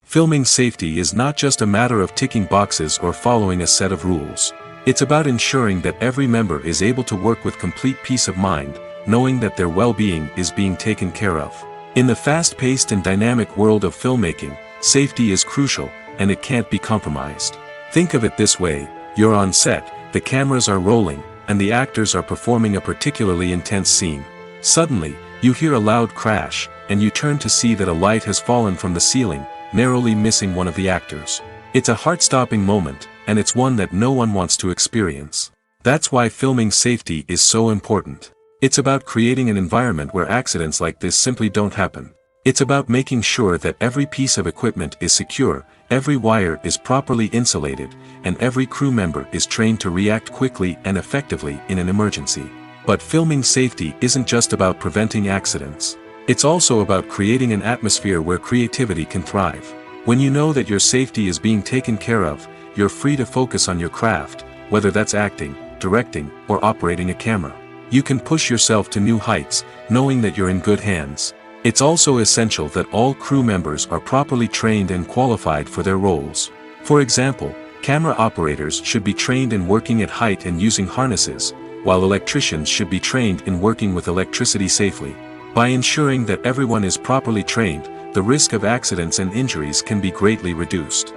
Filming safety is not just a matter of ticking boxes or following a set of rules. It's about ensuring that every member is able to work with complete peace of mind, knowing that their well-being is being taken care of. In the fast-paced and dynamic world of filmmaking, safety is crucial, and it can't be compromised. Think of it this way: you're on set, the cameras are rolling, and the actors are performing a particularly intense scene. Suddenly, you hear a loud crash, and you turn to see that a light has fallen from the ceiling, narrowly missing one of the actors. It's a heart-stopping moment, and it's one that no one wants to experience. That's why filming safety is so important. It's about creating an environment where accidents like this simply don't happen. It's about making sure that every piece of equipment is secure, every wire is properly insulated, and every crew member is trained to react quickly and effectively in an emergency. But filming safety isn't just about preventing accidents. It's also about creating an atmosphere where creativity can thrive. When you know that your safety is being taken care of, you're free to focus on your craft, whether that's acting, directing, or operating a camera. You can push yourself to new heights, knowing that you're in good hands. It's also essential that all crew members are properly trained and qualified for their roles. For example, camera operators should be trained in working at height and using harnesses, while electricians should be trained in working with electricity safely. By ensuring that everyone is properly trained, the risk of accidents and injuries can be greatly reduced.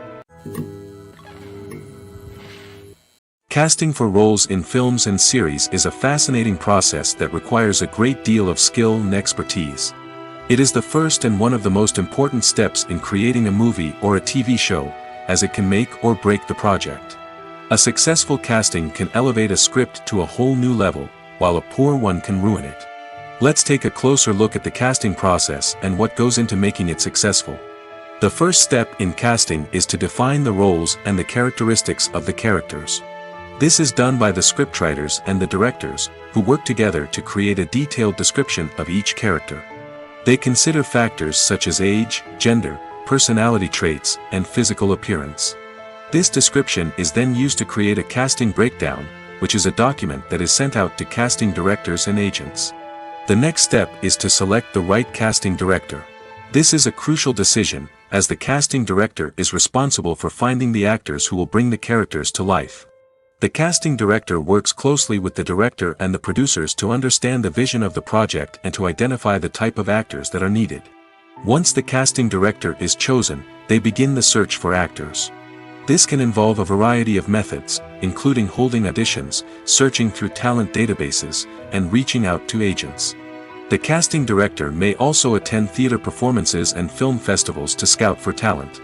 Casting for roles in films and series is a fascinating process that requires a great deal of skill and expertise. It is the first and one of the most important steps in creating a movie or a TV show, as it can make or break the project. A successful casting can elevate a script to a whole new level, while a poor one can ruin it. Let's take a closer look at the casting process and what goes into making it successful. The first step in casting is to define the roles and the characteristics of the characters. This is done by the scriptwriters and the directors, who work together to create a detailed description of each character. They consider factors such as age, gender, personality traits, and physical appearance. This description is then used to create a casting breakdown, which is a document that is sent out to casting directors and agents. The next step is to select the right casting director. This is a crucial decision, as the casting director is responsible for finding the actors who will bring the characters to life. The casting director works closely with the director and the producers to understand the vision of the project and to identify the type of actors that are needed. Once the casting director is chosen, they begin the search for actors. This can involve a variety of methods, including holding auditions, searching through talent databases, and reaching out to agents. The casting director may also attend theater performances and film festivals to scout for talent.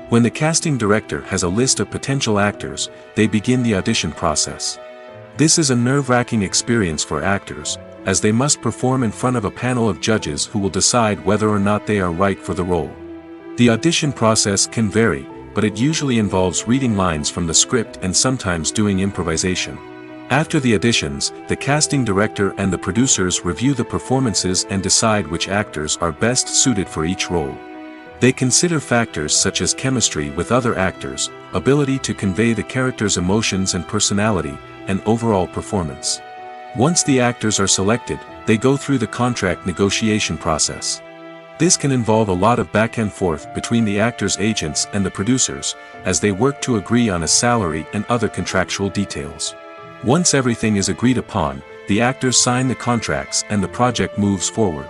When the casting director has a list of potential actors, they begin the audition process. This is a nerve-wracking experience for actors, as they must perform in front of a panel of judges who will decide whether or not they are right for the role. The audition process can vary, but it usually involves reading lines from the script and sometimes doing improvisation. After the auditions, the casting director and the producers review the performances and decide which actors are best suited for each role. They consider factors such as chemistry with other actors, ability to convey the character's emotions and personality, and overall performance. Once the actors are selected, they go through the contract negotiation process. This can involve a lot of back and forth between the actors' agents and the producers, as they work to agree on a salary and other contractual details. Once everything is agreed upon, the actors sign the contracts and the project moves forward.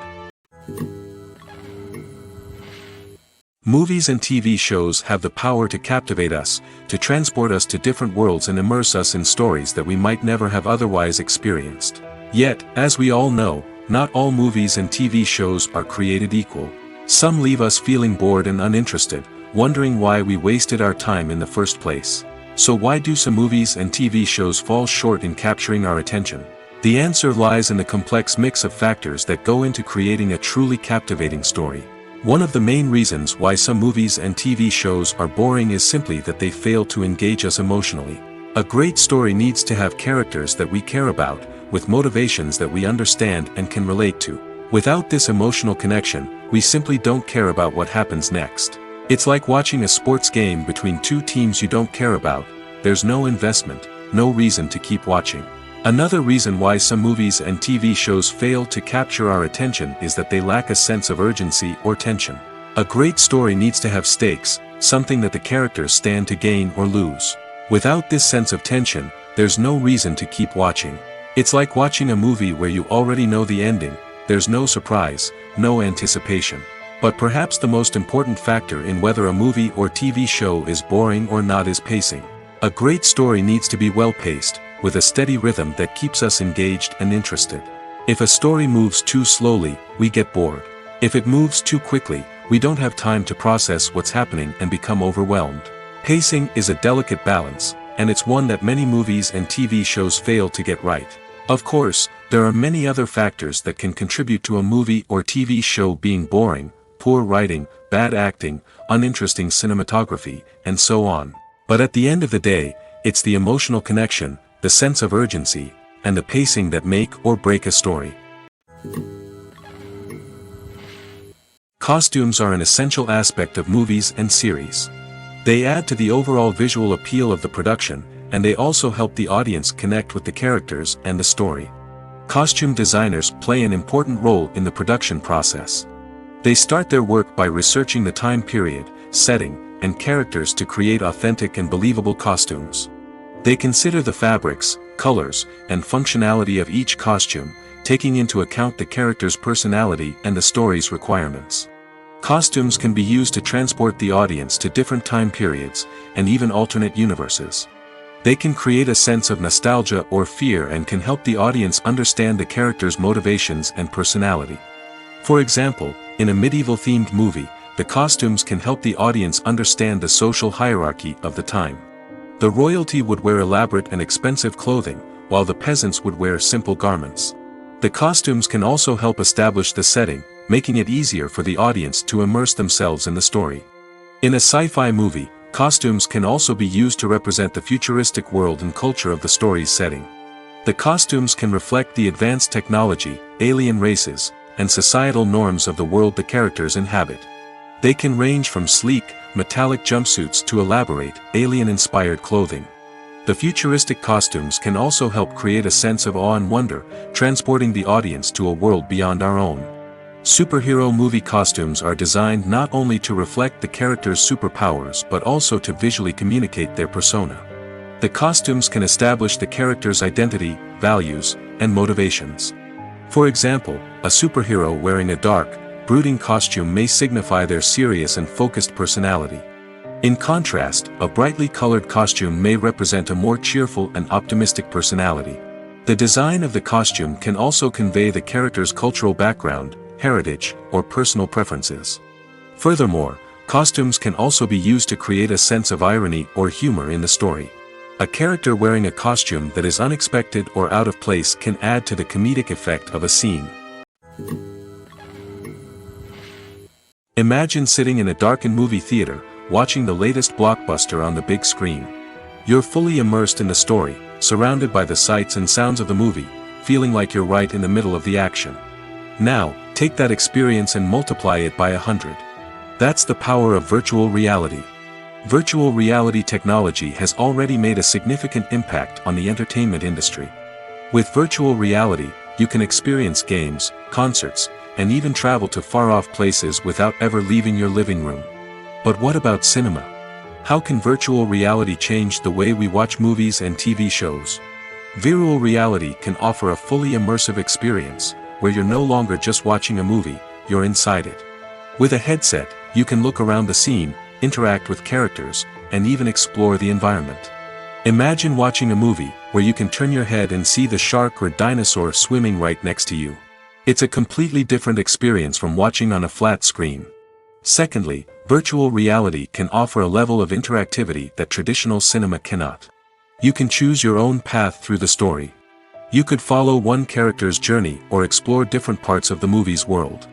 Movies and TV shows have the power to captivate us, to transport us to different worlds and immerse us in stories that we might never have otherwise experienced. Yet, as we all know, not all movies and TV shows are created equal. Some leave us feeling bored and uninterested, wondering why we wasted our time in the first place. So why do some movies and TV shows fall short in capturing our attention? The answer lies in the complex mix of factors that go into creating a truly captivating story. One of the main reasons why some movies and TV shows are boring is simply that they fail to engage us emotionally. A great story needs to have characters that we care about, with motivations that we understand and can relate to. Without this emotional connection, we simply don't care about what happens next. It's like watching a sports game between two teams you don't care about. There's no investment, no reason to keep watching. Another reason why some movies and TV shows fail to capture our attention is that they lack a sense of urgency or tension. A great story needs to have stakes, something that the characters stand to gain or lose. Without this sense of tension, there's no reason to keep watching. It's like watching a movie where you already know the ending. There's no surprise, no anticipation. But perhaps the most important factor in whether a movie or TV show is boring or not is pacing. A great story needs to be well-paced, with a steady rhythm that keeps us engaged and interested. If a story moves too slowly, we get bored. If it moves too quickly, we don't have time to process what's happening and become overwhelmed. Pacing is a delicate balance, and it's one that many movies and TV shows fail to get right. Of course, there are many other factors that can contribute to a movie or TV show being boring: poor writing, bad acting, uninteresting cinematography, and so on. But at the end of the day, it's the emotional connection, the sense of urgency, and the pacing that make or break a story. Costumes are an essential aspect of movies and series. They add to the overall visual appeal of the production, and they also help the audience connect with the characters and the story. Costume designers play an important role in the production process. They start their work by researching the time period, setting, and characters to create authentic and believable costumes. They consider the fabrics, colors, and functionality of each costume, taking into account the character's personality and the story's requirements. Costumes can be used to transport the audience to different time periods, and even alternate universes. They can create a sense of nostalgia or fear and can help the audience understand the character's motivations and personality. For example, in a medieval-themed movie, the costumes can help the audience understand the social hierarchy of the time. The royalty would wear elaborate and expensive clothing, while the peasants would wear simple garments. The costumes can also help establish the setting, making it easier for the audience to immerse themselves in the story. In a sci-fi movie, costumes can also be used to represent the futuristic world and culture of the story's setting. The costumes can reflect the advanced technology, alien races, and societal norms of the world the characters inhabit. They can range from sleek, metallic jumpsuits to elaborate, alien-inspired clothing. The futuristic costumes can also help create a sense of awe and wonder, transporting the audience to a world beyond our own. Superhero movie costumes are designed not only to reflect the character's superpowers but also to visually communicate their persona. The costumes can establish the character's identity, values, and motivations. For example, a superhero wearing a dark, brooding costume may signify their serious and focused personality. In contrast, a brightly colored costume may represent a more cheerful and optimistic personality. The design of the costume can also convey the character's cultural background, heritage, or personal preferences. Furthermore, costumes can also be used to create a sense of irony or humor in the story. A character wearing a costume that is unexpected or out of place can add to the comedic effect of a scene. Imagine sitting in a darkened movie theater, watching the latest blockbuster on the big screen. You're fully immersed in the story, surrounded by the sights and sounds of the movie, feeling like you're right in the middle of the action. Now, take that experience and multiply it by 100. That's the power of virtual reality. Virtual reality technology has already made a significant impact on the entertainment industry. With virtual reality, you can experience games, concerts, and even travel to far-off places without ever leaving your living room. But what about cinema? How can virtual reality change the way we watch movies and TV shows? Virtual reality can offer a fully immersive experience, where you're no longer just watching a movie, you're inside it. With a headset, you can look around the scene, interact with characters, and even explore the environment. Imagine watching a movie where you can turn your head and see the shark or dinosaur swimming right next to you. It's a completely different experience from watching on a flat screen. Secondly, virtual reality can offer a level of interactivity that traditional cinema cannot. You can choose your own path through the story. You could follow one character's journey or explore different parts of the movie's world.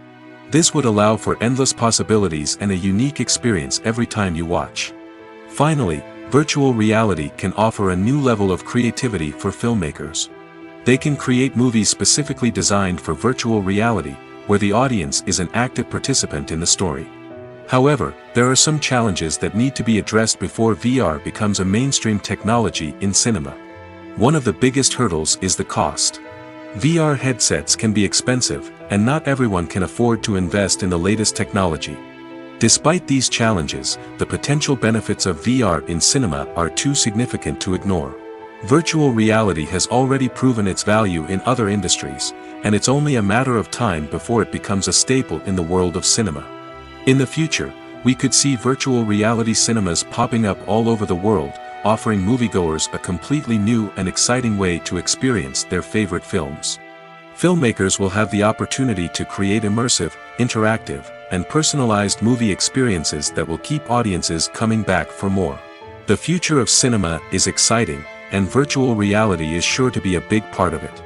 This would allow for endless possibilities and a unique experience every time you watch. Finally, virtual reality can offer a new level of creativity for filmmakers. They can create movies specifically designed for virtual reality, where the audience is an active participant in the story. However, there are some challenges that need to be addressed before VR becomes a mainstream technology in cinema. One of the biggest hurdles is the cost. VR headsets can be expensive, and not everyone can afford to invest in the latest technology. Despite these challenges, the potential benefits of VR in cinema are too significant to ignore. Virtual reality has already proven its value in other industries, and it's only a matter of time before it becomes a staple in the world of cinema. In the future, we could see virtual reality cinemas popping up all over the world, offering moviegoers a completely new and exciting way to experience their favorite films. Filmmakers will have the opportunity to create immersive, interactive, and personalized movie experiences that will keep audiences coming back for more. The future of cinema is exciting, and virtual reality is sure to be a big part of it.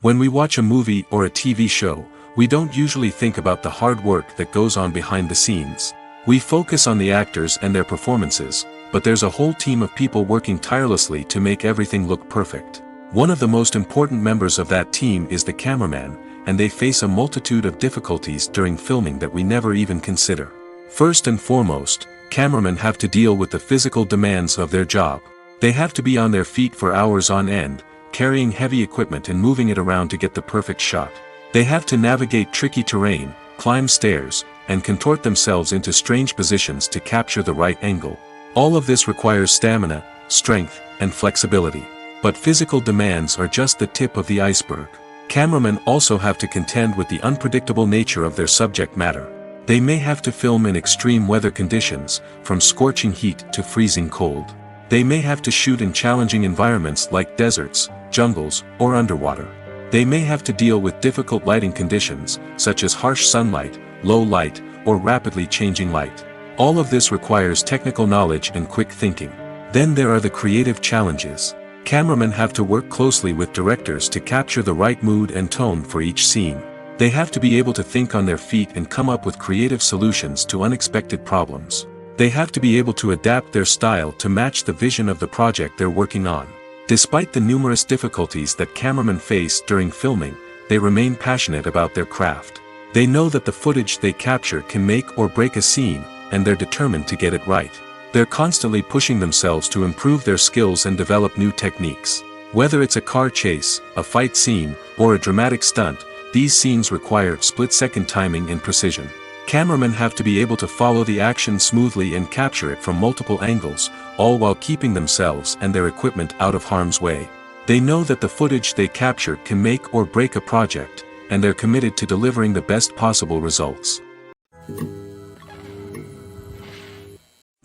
When we watch a movie or a TV show, we don't usually think about the hard work that goes on behind the scenes. We focus on the actors and their performances, but there's a whole team of people working tirelessly to make everything look perfect. One of the most important members of that team is the cameraman, and they face a multitude of difficulties during filming that we never even consider. First and foremost, cameramen have to deal with the physical demands of their job. They have to be on their feet for hours on end, carrying heavy equipment and moving it around to get the perfect shot. They have to navigate tricky terrain, climb stairs, and contort themselves into strange positions to capture the right angle. All of this requires stamina, strength, and flexibility. But physical demands are just the tip of the iceberg. Cameramen also have to contend with the unpredictable nature of their subject matter. They may have to film in extreme weather conditions, from scorching heat to freezing cold. They may have to shoot in challenging environments like deserts, jungles, or underwater. They may have to deal with difficult lighting conditions, such as harsh sunlight, low light, or rapidly changing light. All of this requires technical knowledge and quick thinking. Then there are the creative challenges. Cameramen have to work closely with directors to capture the right mood and tone for each scene. They have to be able to think on their feet and come up with creative solutions to unexpected problems. They have to be able to adapt their style to match the vision of the project they're working on. Despite the numerous difficulties that cameramen face during filming, they remain passionate about their craft. They know that the footage they capture can make or break a scene, and they're determined to get it right. They're constantly pushing themselves to improve their skills and develop new techniques. Whether it's a car chase, a fight scene, or a dramatic stunt, these scenes require split-second timing and precision. Cameramen have to be able to follow the action smoothly and capture it from multiple angles, all while keeping themselves and their equipment out of harm's way. They know that the footage they capture can make or break a project, and they're committed to delivering the best possible results.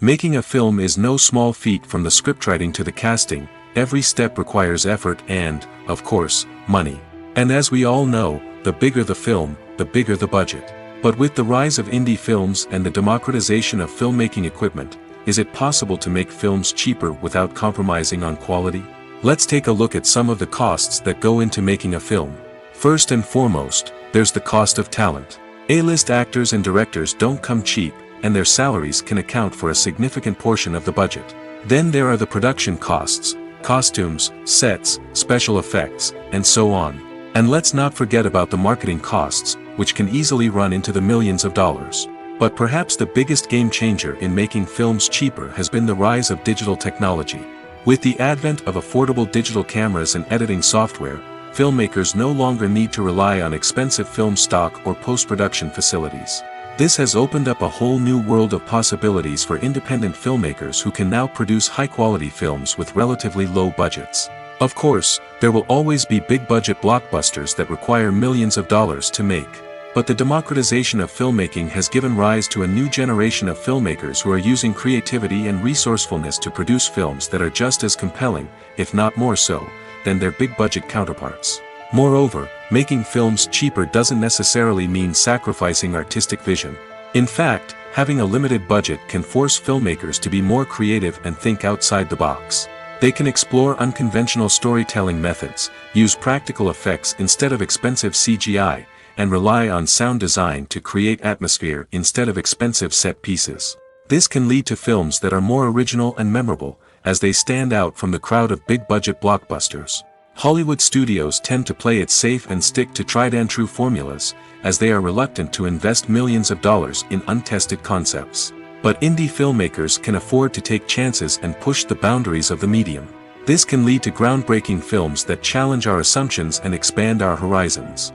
Making a film is no small feat. From the scriptwriting to the casting. Every step requires effort and, of course, money. And as we all know, the bigger the film, the bigger the budget. But with the rise of indie films and the democratization of filmmaking equipment, is it possible to make films cheaper without compromising on quality? Let's take a look at some of the costs that go into making a film. First and foremost, there's the cost of talent. A-list actors and directors don't come cheap, and their salaries can account for a significant portion of the budget. Then there are the production costs, costumes, sets, special effects, and so on. And let's not forget about the marketing costs, which can easily run into the millions of dollars. But perhaps the biggest game changer in making films cheaper has been the rise of digital technology. With the advent of affordable digital cameras and editing software, filmmakers no longer need to rely on expensive film stock or post-production facilities. This has opened up a whole new world of possibilities for independent filmmakers who can now produce high-quality films with relatively low budgets. Of course, there will always be big-budget blockbusters that require millions of dollars to make. But the democratization of filmmaking has given rise to a new generation of filmmakers who are using creativity and resourcefulness to produce films that are just as compelling, if not more so, than their big-budget counterparts. Moreover, making films cheaper doesn't necessarily mean sacrificing artistic vision. In fact, having a limited budget can force filmmakers to be more creative and think outside the box. They can explore unconventional storytelling methods, use practical effects instead of expensive CGI, and rely on sound design to create atmosphere instead of expensive set pieces. This can lead to films that are more original and memorable, as they stand out from the crowd of big-budget blockbusters. Hollywood studios tend to play it safe and stick to tried-and-true formulas, as they are reluctant to invest millions of dollars in untested concepts. But indie filmmakers can afford to take chances and push the boundaries of the medium. This can lead to groundbreaking films that challenge our assumptions and expand our horizons.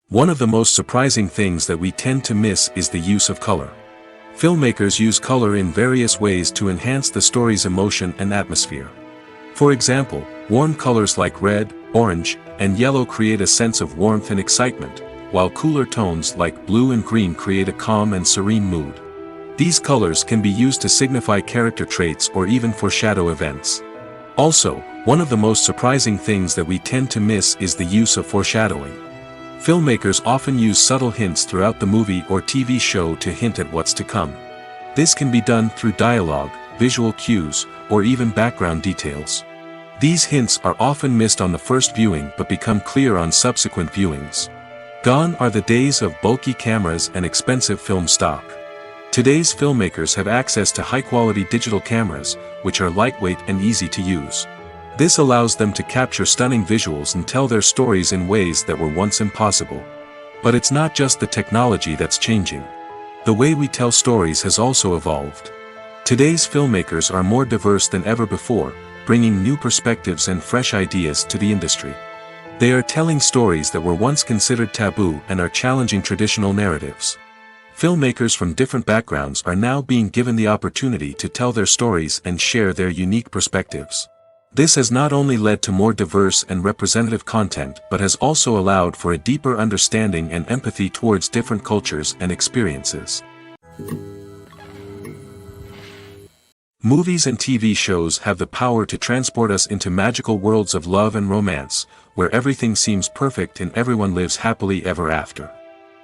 One of the most surprising things that we tend to miss is the use of color. Filmmakers use color in various ways to enhance the story's emotion and atmosphere. For example, warm colors like red, orange, and yellow create a sense of warmth and excitement, while cooler tones like blue and green create a calm and serene mood. These colors can be used to signify character traits or even foreshadow events. Also, one of the most surprising things that we tend to miss is the use of foreshadowing. Filmmakers often use subtle hints throughout the movie or TV show to hint at what's to come. This can be done through dialogue, visual cues, or even background details. These hints are often missed on the first viewing but become clear on subsequent viewings. Gone are the days of bulky cameras and expensive film stock. Today's filmmakers have access to high-quality digital cameras, which are lightweight and easy to use. This allows them to capture stunning visuals and tell their stories in ways that were once impossible. But it's not just the technology that's changing. The way we tell stories has also evolved. Today's filmmakers are more diverse than ever before, bringing new perspectives and fresh ideas to the industry. They are telling stories that were once considered taboo and are challenging traditional narratives. Filmmakers from different backgrounds are now being given the opportunity to tell their stories and share their unique perspectives. This has not only led to more diverse and representative content but has also allowed for a deeper understanding and empathy towards different cultures and experiences. Movies and TV shows have the power to transport us into magical worlds of love and romance, where everything seems perfect and everyone lives happily ever after.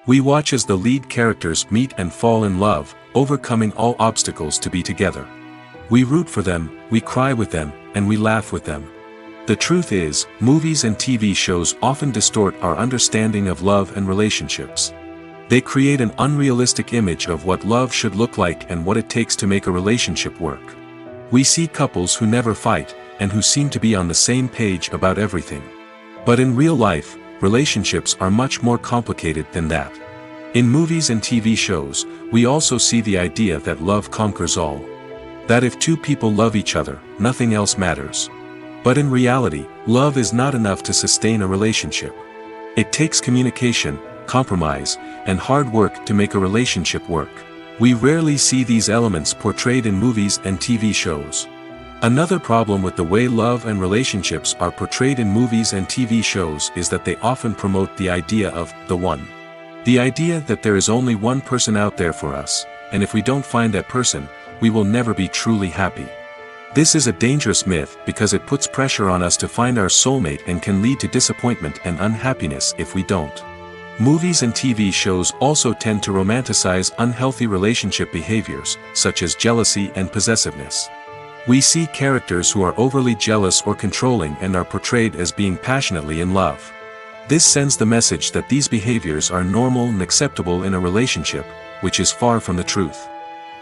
We watch as the lead characters meet and fall in love, overcoming all obstacles to be together. We root for them, we cry with them, and we laugh with them. The truth is, movies and TV shows often distort our understanding of love and relationships. They create an unrealistic image of what love should look like and what it takes to make a relationship work. We see couples who never fight, and who seem to be on the same page about everything. But in real life, relationships are much more complicated than that. In movies and TV shows, we also see the idea that love conquers all. That if two people love each other, nothing else matters. But in reality, love is not enough to sustain a relationship. It takes communication, compromise, and hard work to make a relationship work. We rarely see these elements portrayed in movies and TV shows. Another problem with the way love and relationships are portrayed in movies and TV shows is that they often promote the idea of the one. The idea that there is only one person out there for us, and if we don't find that person, we will never be truly happy. This is a dangerous myth because it puts pressure on us to find our soulmate and can lead to disappointment and unhappiness if we don't. Movies and TV shows also tend to romanticize unhealthy relationship behaviors, such as jealousy and possessiveness. We see characters who are overly jealous or controlling and are portrayed as being passionately in love. This sends the message that these behaviors are normal and acceptable in a relationship, which is far from the truth.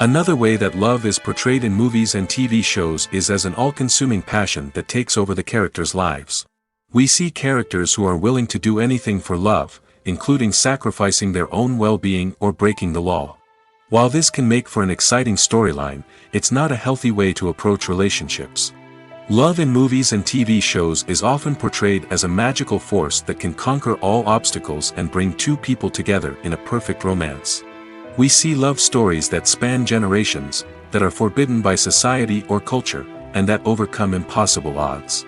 Another way that love is portrayed in movies and TV shows is as an all-consuming passion that takes over the characters' lives. We see characters who are willing to do anything for love, including sacrificing their own well-being or breaking the law. While this can make for an exciting storyline, it's not a healthy way to approach relationships. Love in movies and TV shows is often portrayed as a magical force that can conquer all obstacles and bring two people together in a perfect romance. We see love stories that span generations, that are forbidden by society or culture, and that overcome impossible odds.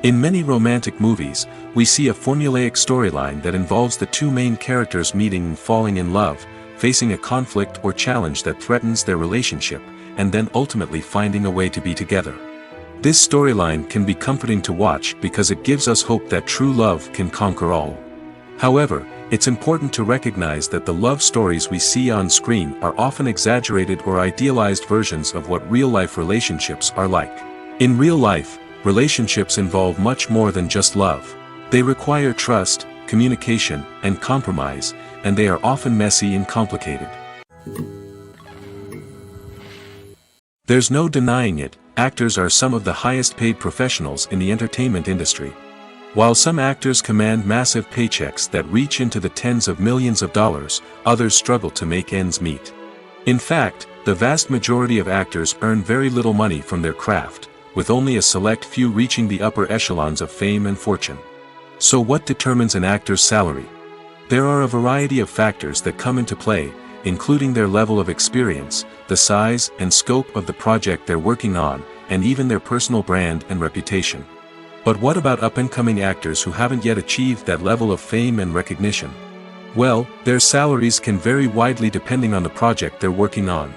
In many romantic movies, we see a formulaic storyline that involves the two main characters meeting and falling in love, facing a conflict or challenge that threatens their relationship, and then ultimately finding a way to be together. This storyline can be comforting to watch because it gives us hope that true love can conquer all. However, it's important to recognize that the love stories we see on screen are often exaggerated or idealized versions of what real-life relationships are like. In real life, relationships involve much more than just love. They require trust, communication, and compromise, and they are often messy and complicated. There's no denying it, actors are some of the highest paid professionals in the entertainment industry. While some actors command massive paychecks that reach into the tens of millions of dollars, others struggle to make ends meet. In fact, the vast majority of actors earn very little money from their craft, with only a select few reaching the upper echelons of fame and fortune. So what determines an actor's salary? There are a variety of factors that come into play, including their level of experience, the size and scope of the project they're working on, and even their personal brand and reputation. But what about up-and-coming actors who haven't yet achieved that level of fame and recognition? Well, their salaries can vary widely depending on the project they're working on.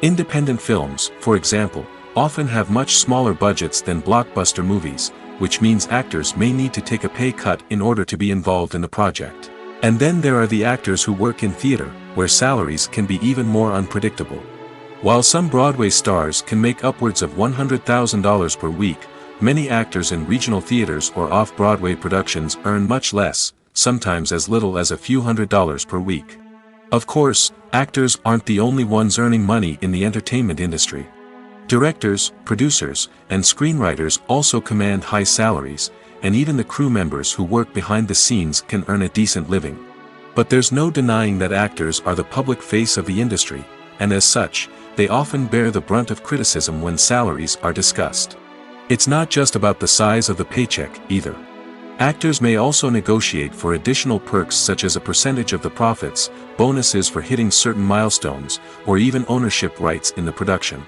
Independent films, for example, often have much smaller budgets than blockbuster movies, which means actors may need to take a pay cut in order to be involved in the project. And then there are the actors who work in theater, where salaries can be even more unpredictable. While some Broadway stars can make upwards of $100,000 per week, many actors in regional theaters or off-Broadway productions earn much less, sometimes as little as a few $100s per week. Of course, actors aren't the only ones earning money in the entertainment industry. Directors, producers, and screenwriters also command high salaries, and even the crew members who work behind the scenes can earn a decent living. But there's no denying that actors are the public face of the industry, and as such, they often bear the brunt of criticism when salaries are discussed. It's not just about the size of the paycheck, either. Actors may also negotiate for additional perks such as a percentage of the profits, bonuses for hitting certain milestones, or even ownership rights in the production.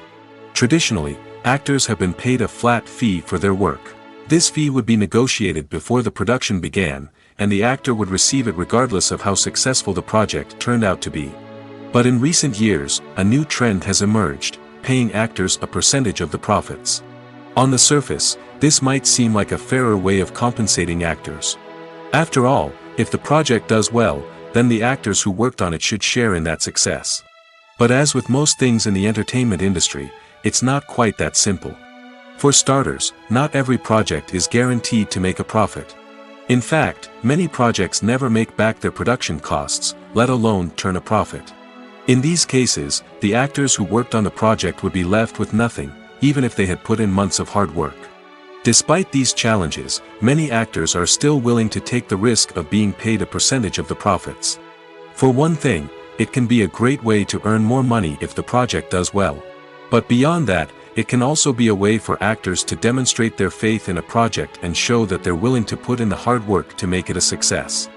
Traditionally, actors have been paid a flat fee for their work. This fee would be negotiated before the production began, and the actor would receive it regardless of how successful the project turned out to be. But in recent years, a new trend has emerged, paying actors a percentage of the profits. On the surface, this might seem like a fairer way of compensating actors. After all, if the project does well, then the actors who worked on it should share in that success. But as with most things in the entertainment industry, it's not quite that simple. For starters, not every project is guaranteed to make a profit. In fact, many projects never make back their production costs, let alone turn a profit. In these cases, the actors who worked on the project would be left with nothing, even if they had put in months of hard work. Despite these challenges, many actors are still willing to take the risk of being paid a percentage of the profits. For one thing, it can be a great way to earn more money if the project does well. But beyond that, it can also be a way for actors to demonstrate their faith in a project and show that they're willing to put in the hard work to make it a success.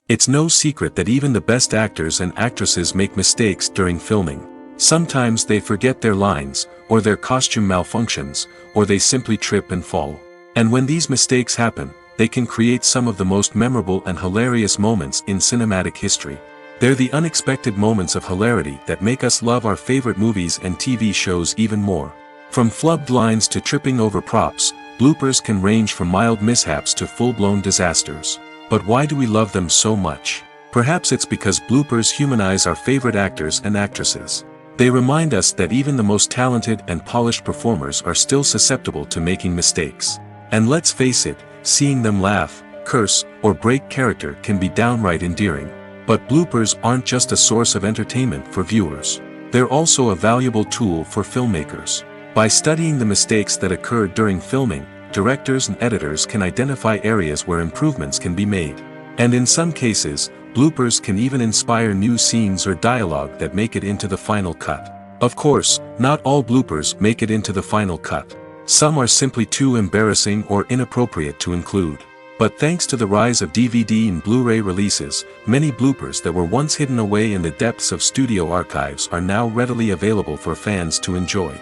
It's no secret that even the best actors and actresses make mistakes during filming. Sometimes they forget their lines, or their costume malfunctions, or they simply trip and fall. And when these mistakes happen, they can create some of the most memorable and hilarious moments in cinematic history. They're the unexpected moments of hilarity that make us love our favorite movies and TV shows even more. From flubbed lines to tripping over props, bloopers can range from mild mishaps to full-blown disasters. But why do we love them so much? Perhaps it's because bloopers humanize our favorite actors and actresses. They remind us that even the most talented and polished performers are still susceptible to making mistakes. And let's face it, seeing them laugh, curse, or break character can be downright endearing. But bloopers aren't just a source of entertainment for viewers. They're also a valuable tool for filmmakers. By studying the mistakes that occurred during filming, directors and editors can identify areas where improvements can be made. And in some cases, bloopers can even inspire new scenes or dialogue that make it into the final cut. Of course, not all bloopers make it into the final cut. Some are simply too embarrassing or inappropriate to include. But thanks to the rise of DVD and Blu-ray releases, many bloopers that were once hidden away in the depths of studio archives are now readily available for fans to enjoy.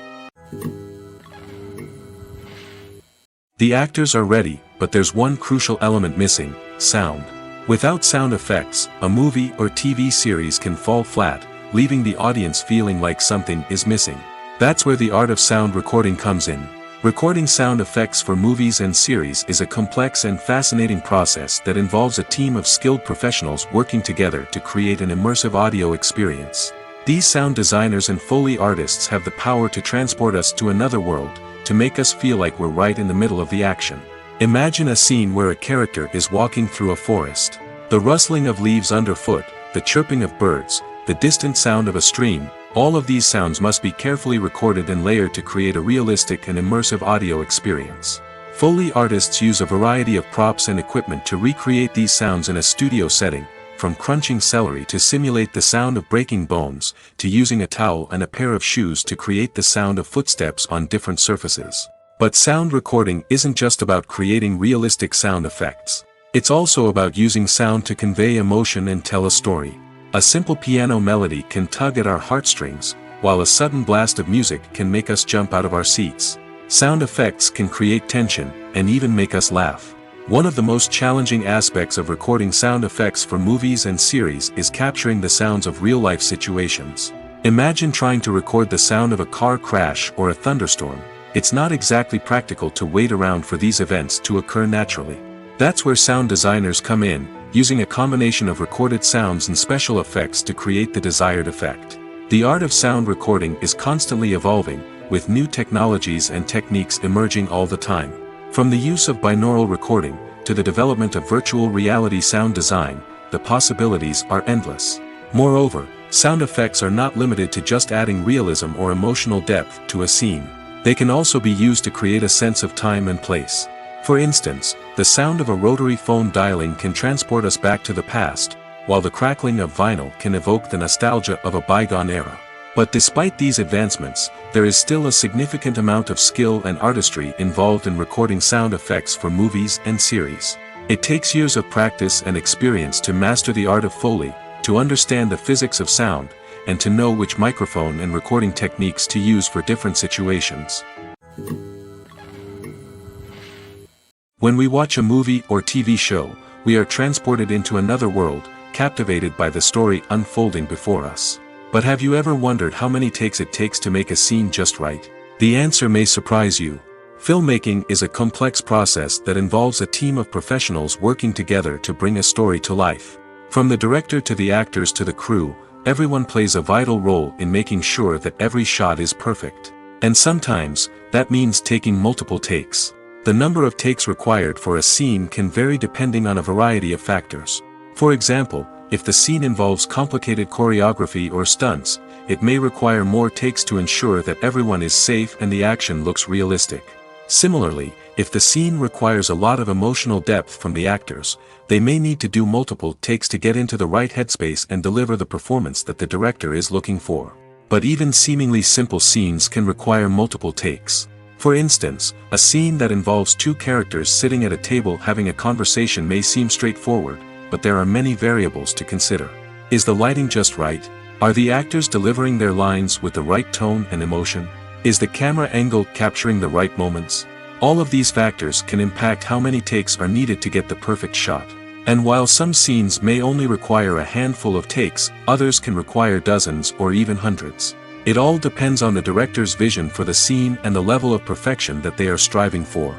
The actors are ready, but there's one crucial element missing: sound. Without sound effects, a movie or TV series can fall flat, leaving the audience feeling like something is missing. That's where the art of sound recording comes in. Recording sound effects for movies and series is a complex and fascinating process that involves a team of skilled professionals working together to create an immersive audio experience. These sound designers and Foley artists have the power to transport us to another world, to make us feel like we're right in the middle of the action. Imagine a scene where a character is walking through a forest. The rustling of leaves underfoot, the chirping of birds, the distant sound of a stream, all of these sounds must be carefully recorded and layered to create a realistic and immersive audio experience. Foley artists use a variety of props and equipment to recreate these sounds in a studio setting, from crunching celery to simulate the sound of breaking bones, to using a towel and a pair of shoes to create the sound of footsteps on different surfaces. But sound recording isn't just about creating realistic sound effects. It's also about using sound to convey emotion and tell a story. A simple piano melody can tug at our heartstrings, while a sudden blast of music can make us jump out of our seats. Sound effects can create tension, and even make us laugh. One of the most challenging aspects of recording sound effects for movies and series is capturing the sounds of real-life situations. Imagine trying to record the sound of a car crash or a thunderstorm. It's not exactly practical to wait around for these events to occur naturally. That's where sound designers come in, using a combination of recorded sounds and special effects to create the desired effect. The art of sound recording is constantly evolving, with new technologies and techniques emerging all the time. From the use of binaural recording, to the development of virtual reality sound design, the possibilities are endless. Moreover, sound effects are not limited to just adding realism or emotional depth to a scene. They can also be used to create a sense of time and place. For instance, the sound of a rotary phone dialing can transport us back to the past, while the crackling of vinyl can evoke the nostalgia of a bygone era. But despite these advancements, there is still a significant amount of skill and artistry involved in recording sound effects for movies and series. It takes years of practice and experience to master the art of Foley, to understand the physics of sound, and to know which microphone and recording techniques to use for different situations. When we watch a movie or TV show, we are transported into another world, captivated by the story unfolding before us. But have you ever wondered how many takes it takes to make a scene just right? The answer may surprise you. Filmmaking is a complex process that involves a team of professionals working together to bring a story to life. From the director to the actors to the crew, everyone plays a vital role in making sure that every shot is perfect. And sometimes, that means taking multiple takes. The number of takes required for a scene can vary depending on a variety of factors. For example, if the scene involves complicated choreography or stunts, it may require more takes to ensure that everyone is safe and the action looks realistic. Similarly, if the scene requires a lot of emotional depth from the actors, they may need to do multiple takes to get into the right headspace and deliver the performance that the director is looking for. But even seemingly simple scenes can require multiple takes. For instance, a scene that involves two characters sitting at a table having a conversation may seem straightforward, but there are many variables to consider. Is the lighting just right? Are the actors delivering their lines with the right tone and emotion? Is the camera angle capturing the right moments? All of these factors can impact how many takes are needed to get the perfect shot. And while some scenes may only require a handful of takes, others can require dozens or even hundreds. It all depends on the director's vision for the scene and the level of perfection that they are striving for.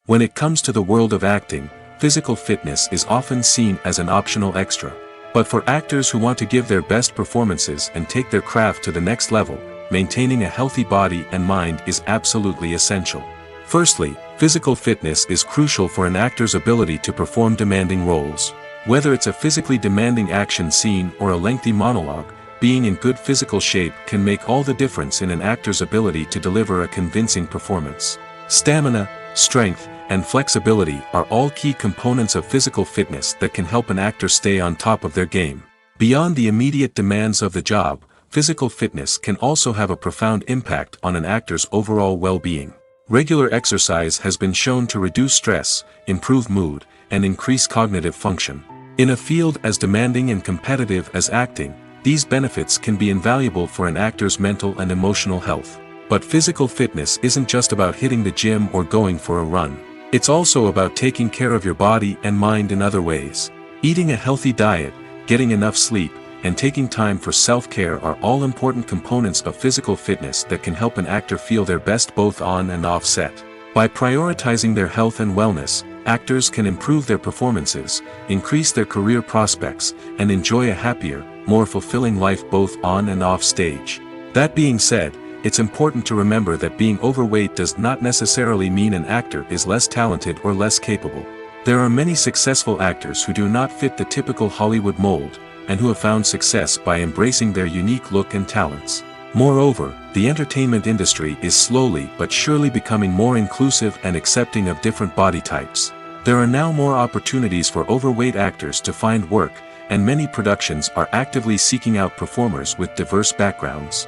When it comes to the world of acting, physical fitness is often seen as an optional extra. But for actors who want to give their best performances and take their craft to the next level, maintaining a healthy body and mind is absolutely essential. Firstly, physical fitness is crucial for an actor's ability to perform demanding roles. Whether it's a physically demanding action scene or a lengthy monologue, being in good physical shape can make all the difference in an actor's ability to deliver a convincing performance. Stamina, strength, and flexibility are all key components of physical fitness that can help an actor stay on top of their game. Beyond the immediate demands of the job, physical fitness can also have a profound impact on an actor's overall well-being. Regular exercise has been shown to reduce stress, improve mood, and increase cognitive function. In a field as demanding and competitive as acting, these benefits can be invaluable for an actor's mental and emotional health. But physical fitness isn't just about hitting the gym or going for a run. It's also about taking care of your body and mind in other ways. Eating a healthy diet, getting enough sleep, and taking time for self-care are all important components of physical fitness that can help an actor feel their best both on and off set. By prioritizing their health and wellness, actors can improve their performances, increase their career prospects, and enjoy a happier, more fulfilling life both on and off stage. That being said, it's important to remember that being overweight does not necessarily mean an actor is less talented or less capable. There are many successful actors who do not fit the typical Hollywood mold, and who have found success by embracing their unique look and talents. Moreover, the entertainment industry is slowly but surely becoming more inclusive and accepting of different body types. There are now more opportunities for overweight actors to find work, and many productions are actively seeking out performers with diverse backgrounds.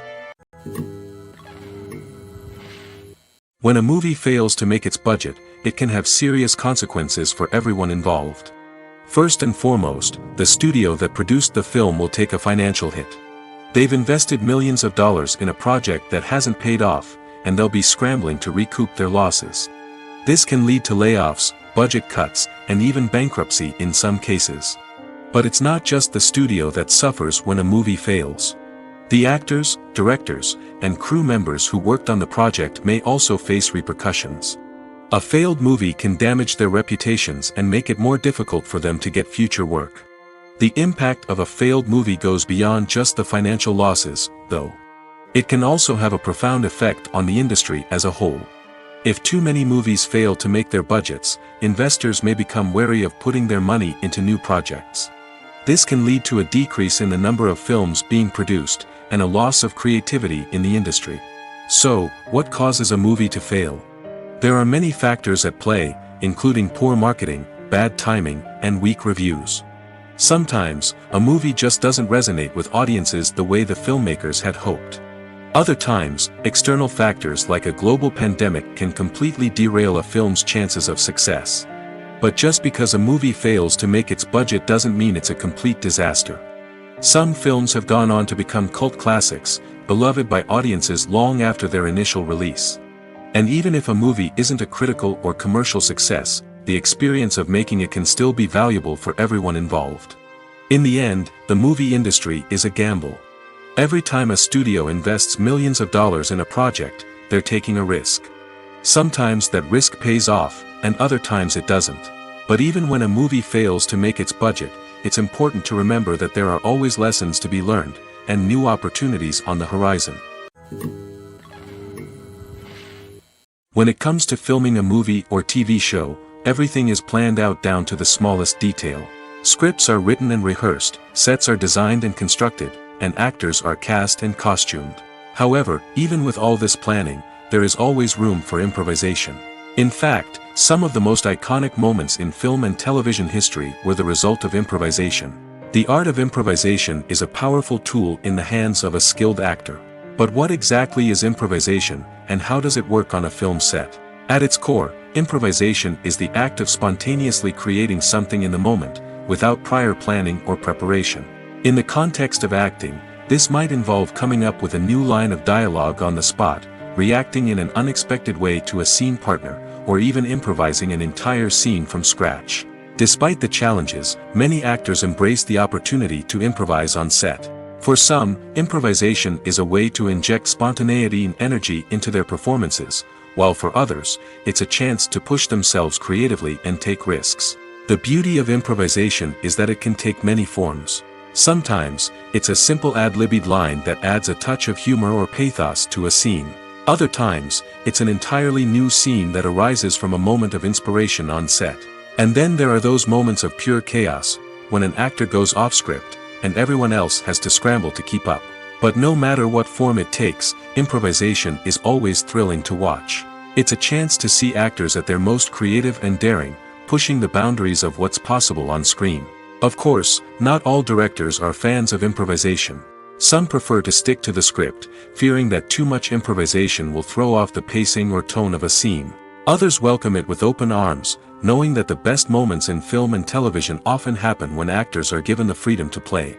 When a movie fails to make its budget, it can have serious consequences for everyone involved. First and foremost, the studio that produced the film will take a financial hit. They've invested millions of dollars in a project that hasn't paid off, and they'll be scrambling to recoup their losses. This can lead to layoffs, budget cuts, and even bankruptcy in some cases. But it's not just the studio that suffers when a movie fails. The actors, directors, and crew members who worked on the project may also face repercussions. A failed movie can damage their reputations and make it more difficult for them to get future work. The impact of a failed movie goes beyond just the financial losses, though. It can also have a profound effect on the industry as a whole. If too many movies fail to make their budgets, investors may become wary of putting their money into new projects. This can lead to a decrease in the number of films being produced, and a loss of creativity in the industry. So, what causes a movie to fail? There are many factors at play, including poor marketing, bad timing, and weak reviews. Sometimes, a movie just doesn't resonate with audiences the way the filmmakers had hoped. Other times, external factors like a global pandemic can completely derail a film's chances of success. But just because a movie fails to make its budget doesn't mean it's a complete disaster. Some films have gone on to become cult classics, beloved by audiences long after their initial release. And even if a movie isn't a critical or commercial success, the experience of making it can still be valuable for everyone involved. In the end, the movie industry is a gamble. Every time a studio invests millions of dollars in a project, they're taking a risk. Sometimes that risk pays off, and other times it doesn't. But even when a movie fails to make its budget, it's important to remember that there are always lessons to be learned, and new opportunities on the horizon. When it comes to filming a movie or TV show, everything is planned out down to the smallest detail. Scripts are written and rehearsed, sets are designed and constructed, and actors are cast and costumed. However, even with all this planning, there is always room for improvisation. In fact, some of the most iconic moments in film and television history were the result of improvisation. The art of improvisation is a powerful tool in the hands of a skilled actor. But what exactly is improvisation, and how does it work on a film set? At its core, improvisation is the act of spontaneously creating something in the moment, without prior planning or preparation. In the context of acting, this might involve coming up with a new line of dialogue on the spot, reacting in an unexpected way to a scene partner, or even improvising an entire scene from scratch. Despite the challenges, many actors embrace the opportunity to improvise on set. For some, improvisation is a way to inject spontaneity and energy into their performances, while for others, it's a chance to push themselves creatively and take risks. The beauty of improvisation is that it can take many forms. Sometimes, it's a simple ad-libbed line that adds a touch of humor or pathos to a scene. Other times, it's an entirely new scene that arises from a moment of inspiration on set. And then there are those moments of pure chaos, when an actor goes off script, and everyone else has to scramble to keep up. But no matter what form it takes, improvisation is always thrilling to watch. It's a chance to see actors at their most creative and daring, pushing the boundaries of what's possible on screen. Of course, not all directors are fans of improvisation. Some prefer to stick to the script, fearing that too much improvisation will throw off the pacing or tone of a scene. Others welcome it with open arms, knowing that the best moments in film and television often happen when actors are given the freedom to play.